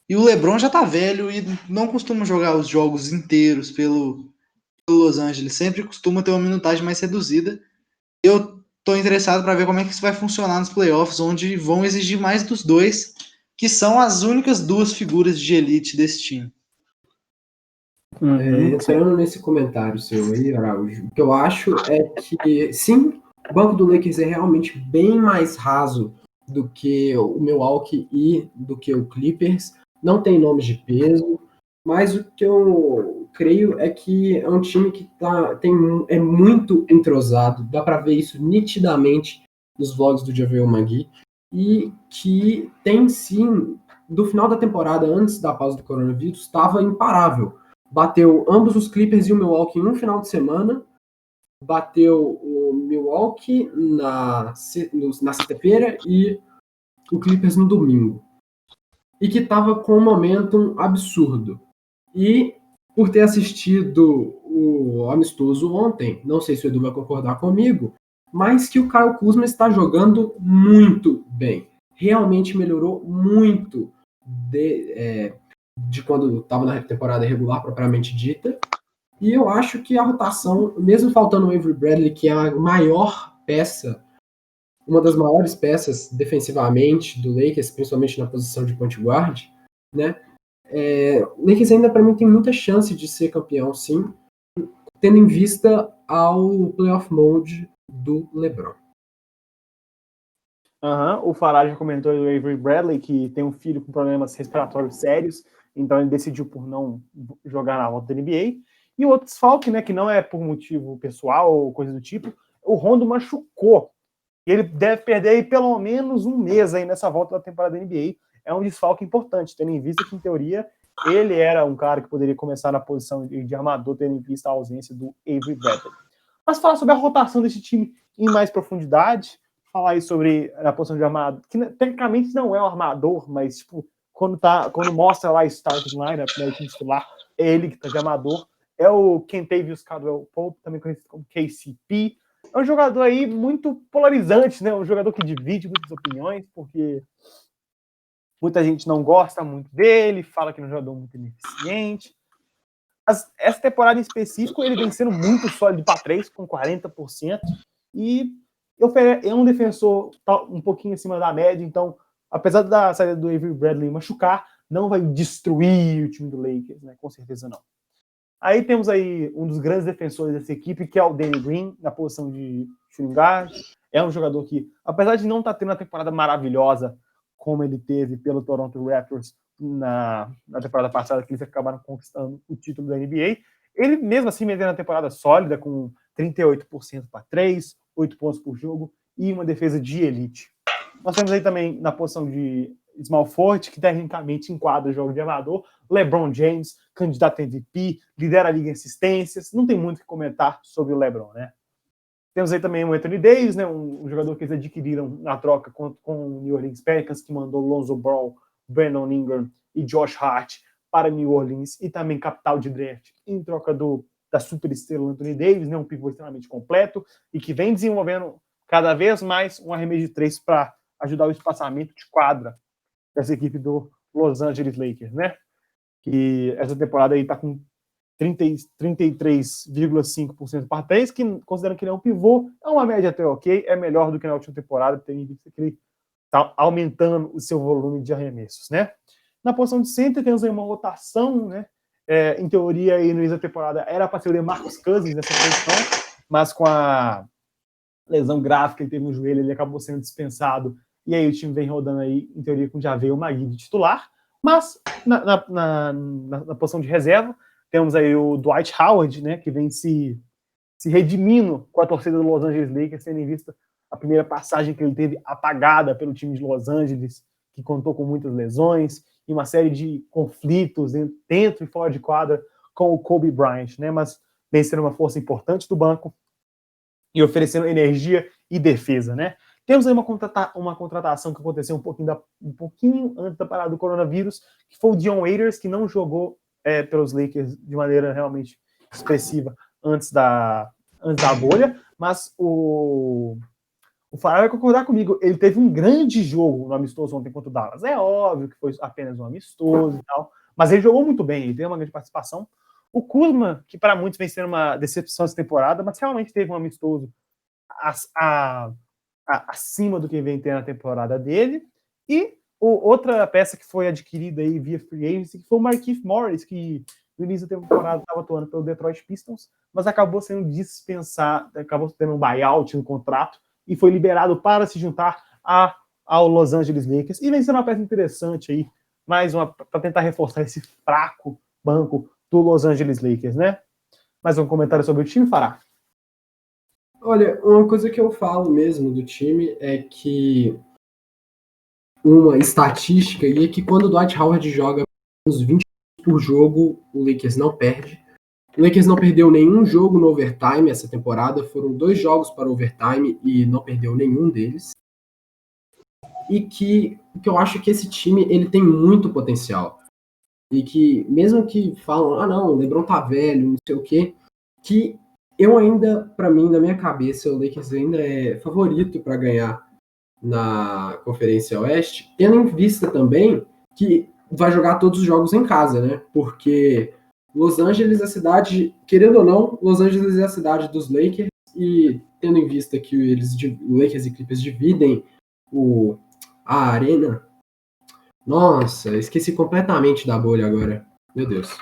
E o LeBron já tá velho e não costuma jogar os jogos inteiros pelo Los Angeles. Sempre costuma ter uma minutagem mais reduzida. Eu tô interessado para ver como é que isso vai funcionar nos playoffs, onde vão exigir mais dos dois, que são as únicas duas figuras de elite desse time. Entrando nesse comentário seu aí, Araújo, o que eu acho é que, sim, o banco do Lakers é realmente bem mais raso do que o Milwaukee e do que o Clippers. Não tem nomes de peso, mas o que eu creio é que é um time que é muito entrosado. Dá para ver isso nitidamente nos vlogs do JaVale McGee. E que tem, sim, do final da temporada, antes da pausa do coronavírus, estava imparável. Bateu ambos os Clippers e o Milwaukee em um final de semana. Bateu o Milwaukee na sexta-feira e o Clippers no domingo. E que estava com um momentum absurdo. E por ter assistido o amistoso ontem, não sei se o Edu vai concordar comigo, mas que o Kyle Kuzma está jogando muito bem. Realmente melhorou muito de quando estava na temporada regular propriamente dita, E eu acho que a rotação, mesmo faltando o Avery Bradley, que é a maior peça, uma das maiores peças defensivamente do Lakers, principalmente na posição de point guard, né? O Lakers ainda, para mim, tem muita chance de ser campeão, sim, tendo em vista ao playoff mode do LeBron. O Farage comentou do Avery Bradley, que tem um filho com problemas respiratórios sérios, então ele decidiu por não jogar na volta da NBA. E o outro desfalque, né, que não é por motivo pessoal ou coisa do tipo, o Rondo machucou. E ele deve perder aí pelo menos um mês aí nessa volta da temporada da NBA. É um desfalque importante, tendo em vista que, em teoria, ele era um cara que poderia começar na posição de armador, tendo em vista a ausência do Avery Bradley. Mas falar sobre a rotação desse time em mais profundidade, falar aí sobre a posição de armador, que tecnicamente não é um armador, mas tipo, quando mostra lá starting lineup, né, o time titular, é ele que tá de armador, é o Kentavious Caldwell-Pope, também conhecido como KCP. É um jogador aí muito polarizante, né? Um jogador que divide muitas opiniões, porque muita gente não gosta muito dele, fala que é um jogador muito ineficiente. Mas essa temporada em específico, ele vem sendo muito sólido para 3, com 40%, e é um defensor um pouquinho acima da média, então, apesar da saída do Avery Bradley machucar, não vai destruir o time do Lakers, né? Com certeza não. Aí temos aí um dos grandes defensores dessa equipe, que é o Danny Green, na posição de shooting guard. É um jogador que, apesar de não estar tendo uma temporada maravilhosa como ele teve pelo Toronto Raptors na temporada passada, que eles acabaram conquistando o título da NBA, ele mesmo assim manteve uma temporada sólida, com 38% para 3, 8 pontos por jogo e uma defesa de elite. Nós temos aí também na posição de small forward, que tecnicamente enquadra o jogo de armador, LeBron James, candidato a MVP, lidera a liga em assistências, não tem muito o que comentar sobre o LeBron, né? Temos aí também o Anthony Davis, né, um jogador que eles adquiriram na troca com o New Orleans Pelicans, que mandou Lonzo Ball, Brandon Ingram e Josh Hart para New Orleans, e também capital de draft em troca da superestrela Anthony Davis, né, um pivô extremamente completo e que vem desenvolvendo cada vez mais um arremesso de 3 para ajudar o espaçamento de quadra dessa equipe do Los Angeles Lakers, né? Que essa temporada aí tá com 33,5% para 3, que, considerando que ele é um pivô, é uma média até ok, é melhor do que na última temporada, tendo em vista que ele tá aumentando o seu volume de arremessos, né? Na posição de center, temos aí uma rotação, né? Em teoria, aí no início da temporada, era para ser o DeMarcus Cousins nessa posição, mas com a lesão grave que ele teve no joelho, ele acabou sendo dispensado, e aí o time vem rodando aí, em teoria, com Javel o Magui de titular, mas na posição de reserva, temos aí o Dwight Howard, né, que vem se redimindo com a torcida do Los Angeles Lakers, tendo em vista a primeira passagem que ele teve apagada pelo time de Los Angeles, que contou com muitas lesões e uma série de conflitos dentro e fora de quadra com o Kobe Bryant, né, mas vem sendo uma força importante do banco e oferecendo energia e defesa, né? Temos aí uma contratação que aconteceu um pouquinho antes da parada do coronavírus, que foi o Dion Waiters, que não jogou pelos Lakers de maneira realmente expressiva antes da bolha, mas o Farah vai concordar comigo, ele teve um grande jogo no amistoso ontem contra o Dallas. É óbvio que foi apenas um amistoso e tal, mas ele jogou muito bem, ele teve uma grande participação. O Kuzma, que para muitos vem sendo uma decepção essa temporada, mas realmente teve um amistoso acima do que vem tendo na temporada dele. E outra peça que foi adquirida aí via free agency, que foi o Markieff Morris, que no início da temporada estava atuando pelo Detroit Pistons, mas acabou sendo dispensado, acabou tendo um buyout no contrato e foi liberado para se juntar ao Los Angeles Lakers. E vem sendo uma peça interessante aí, mais uma para tentar reforçar esse fraco banco do Los Angeles Lakers, né? Mais um comentário sobre o time, Fará? Olha, uma coisa que eu falo mesmo do time é que uma estatística e é que quando o Dwight Howard joga uns 20 por jogo, o Lakers não perde. O Lakers não perdeu nenhum jogo no overtime essa temporada, foram 2 jogos para overtime e não perdeu nenhum deles. E que eu acho que esse time ele tem muito potencial. E que, mesmo que falam, não, o LeBron tá velho, não sei o quê, que eu ainda, para mim, na minha cabeça, o Lakers ainda é favorito para ganhar na Conferência Oeste, tendo em vista também que vai jogar todos os jogos em casa, né? Porque Los Angeles é a cidade, querendo ou não, Los Angeles é a cidade dos Lakers, e tendo em vista que Lakers e Clippers dividem a arena. Nossa, esqueci completamente da bolha agora. Meu Deus.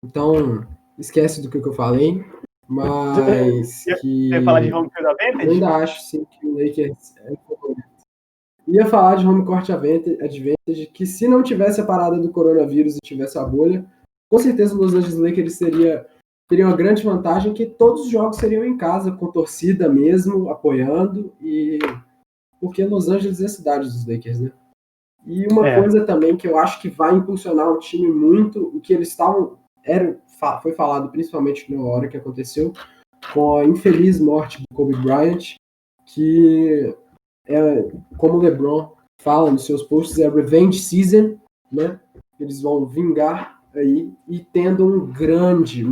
Então, esquece do que eu falei, mas que Você falar de home field eu advantage? ainda acho sim que o Lakers é o favorito. Ia falar de home court advantage, que se não tivesse a parada do coronavírus e tivesse a bolha, com certeza os Los Angeles Lakers teriam uma grande vantagem, que todos os jogos seriam em casa, com torcida mesmo, apoiando, e porque Los Angeles é a cidade dos Lakers, né? E uma coisa também que eu acho que vai impulsionar o time muito, o que eles estavam, foi falado principalmente na hora que aconteceu, com a infeliz morte do Kobe Bryant, que como o LeBron fala nos seus posts, é a revenge season, né? Eles vão vingar aí, e tendo uma grande,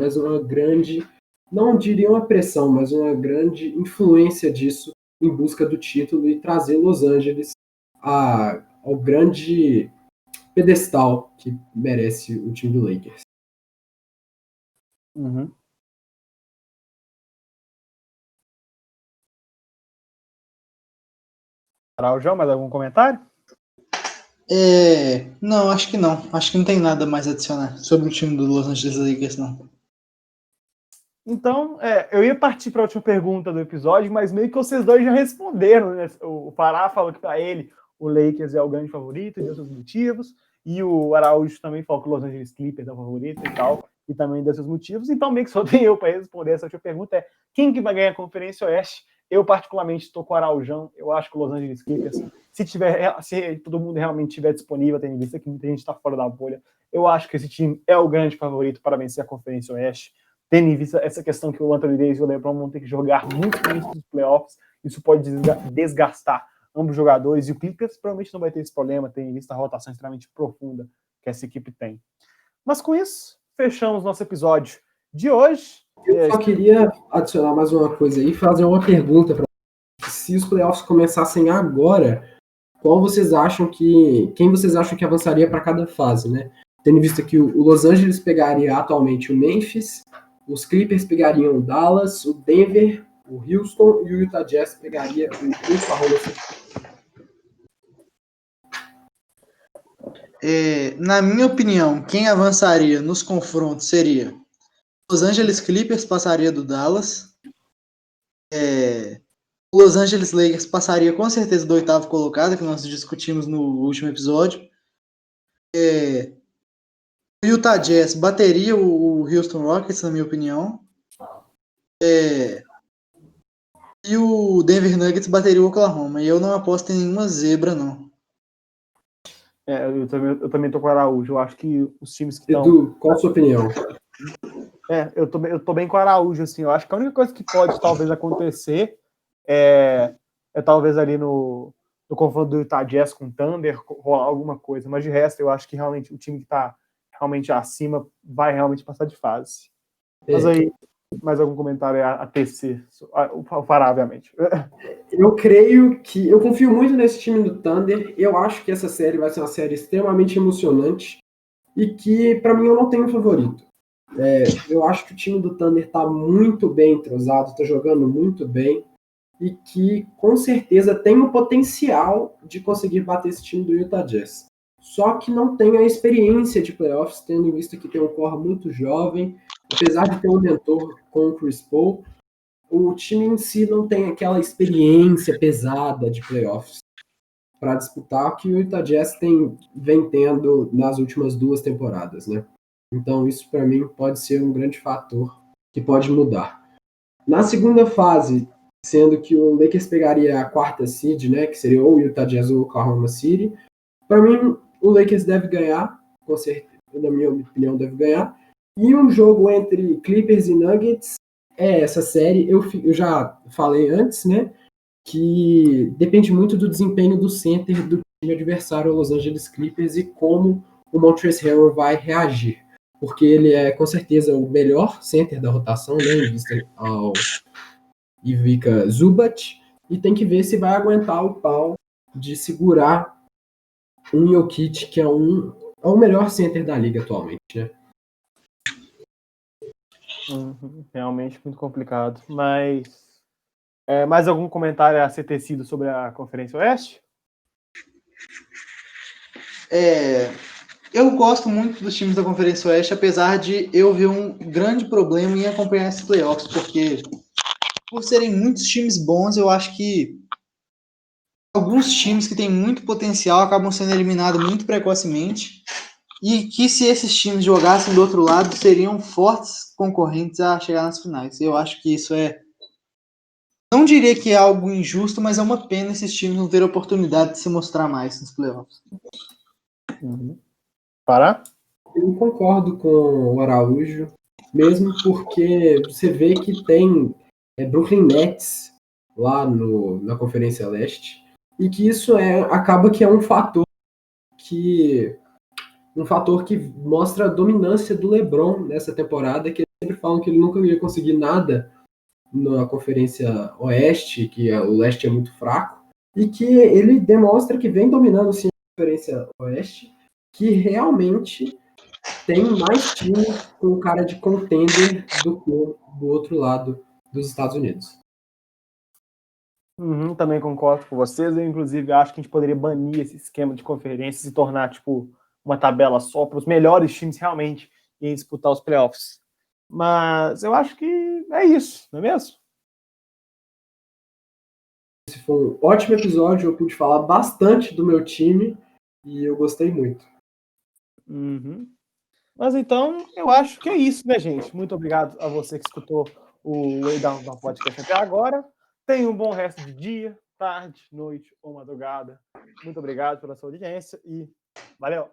não diria uma pressão, mas uma grande influência disso em busca do título e trazer Los Angeles ao grande pedestal que merece o time do Lakers. Uhum. Araujão, mais algum comentário? Não, acho que não. Acho que não tem nada mais a adicionar sobre o time do Los Angeles Lakers, não. Então, eu ia partir para a última pergunta do episódio, mas meio que vocês dois já responderam, né? O Pará falou que para ele o Lakers é o grande favorito, deu seus motivos, e o Araújo também falou que o Los Angeles Clippers é o favorito e tal, e também deu seus motivos. Então, meio que só tem eu para responder essa última pergunta: quem que vai ganhar a Conferência Oeste? Eu, particularmente, estou com o Araujão. Eu acho que o Los Angeles Clippers, se todo mundo realmente estiver disponível, tendo em vista que muita gente está fora da bolha, eu acho que esse time é o grande favorito para vencer a Conferência Oeste. Tendo em vista essa questão que o Anthony Davis e o LeBron vão ter que jogar muito início dos playoffs, isso pode desgastar ambos os jogadores, e o Clippers provavelmente não vai ter esse problema, tendo em vista a rotação extremamente profunda que essa equipe tem. Mas com isso, fechamos nosso episódio de hoje. Eu só queria adicionar mais uma coisa aí, fazer uma pergunta para se os playoffs começassem agora, quem vocês acham que avançaria para cada fase, né? Tendo em vista que o Los Angeles pegaria atualmente o Memphis, os Clippers pegariam o Dallas, o Denver, o Houston, e o Utah Jazz pegaria o Oklahoma City. Na minha opinião, quem avançaria nos confrontos seria Los Angeles Clippers, passaria do Dallas. O Los Angeles Lakers passaria com certeza do 8º colocado, que nós discutimos no último episódio. O Utah Jazz bateria o Houston Rockets, na minha opinião. E o Denver Nuggets bateria o Oklahoma. E eu não aposto em nenhuma zebra, não. Eu também tô com o Araújo. Eu acho que os times que estão... Edu, qual a sua opinião? Eu tô bem com o Araújo, assim. Eu acho que a única coisa que pode talvez acontecer é talvez ali no confronto do Utah Jazz com o Thunder rolar alguma coisa. Mas de resto, eu acho que realmente o time que tá realmente acima vai realmente passar de fase. Mas aí, mais algum comentário a tecer? O Fará, obviamente. Eu confio muito nesse time do Thunder. Eu acho que essa série vai ser uma série extremamente emocionante e que, para mim, eu não tenho favorito. Eu acho que o time do Thunder está muito bem entrosado, está jogando muito bem e que, com certeza, tem o potencial de conseguir bater esse time do Utah Jazz. Só que não tem a experiência de playoffs, tendo em vista que tem um core muito jovem, apesar de ter um mentor com o Chris Paul, o time em si não tem aquela experiência pesada de playoffs para disputar que o Utah Jazz vem tendo nas últimas 2 temporadas, né? Então isso para mim pode ser um grande fator que pode mudar. Na segunda fase, sendo que o Lakers pegaria a 4ª seed, né, que seria ou o Utah Jazz ou o Oklahoma City, para mim o Lakers deve ganhar, com certeza, na minha opinião deve ganhar. E um jogo entre Clippers e Nuggets, essa série, eu já falei antes, né, que depende muito do desempenho do center do time adversário, o Los Angeles Clippers, e como o Montrezl Harrell vai reagir. Porque ele é, com certeza, o melhor center da rotação, né, em vista ao Ivica Zubac, e tem que ver se vai aguentar o pau de segurar um Jokic, que é o melhor center da liga atualmente, né? Realmente muito complicado. Mas mais algum comentário a ser tecido sobre a Conferência Oeste? Eu gosto muito dos times da Conferência Oeste, apesar de eu ver um grande problema em acompanhar esses playoffs, porque por serem muitos times bons, eu acho que alguns times que têm muito potencial acabam sendo eliminados muito precocemente, e que se esses times jogassem do outro lado, seriam fortes concorrentes a chegar nas finais. Eu acho que isso não diria que é algo injusto, mas é uma pena esses times não terem oportunidade de se mostrar mais nos playoffs. Pará? Eu concordo com o Araújo, mesmo porque você vê que tem Brooklyn Nets lá na Conferência Leste, e que isso acaba que é um fator que mostra a dominância do LeBron nessa temporada, que eles sempre falam que ele nunca ia conseguir nada na Conferência Oeste, que o Leste é muito fraco, e que ele demonstra que vem dominando sim a Conferência Oeste, que realmente tem mais times com cara de contender do que do outro lado dos Estados Unidos. Também concordo com vocês. Eu, inclusive, acho que a gente poderia banir esse esquema de conferências e tornar uma tabela só para os melhores times realmente irem disputar os playoffs. Mas eu acho que é isso, não é mesmo? Esse foi um ótimo episódio, eu pude falar bastante do meu time e eu gostei muito. Mas então, eu acho que é isso, né, gente? Muito obrigado a você que escutou o Way Down Podcast até agora. Tenha um bom resto de dia, tarde, noite ou madrugada. Muito obrigado pela sua audiência e valeu!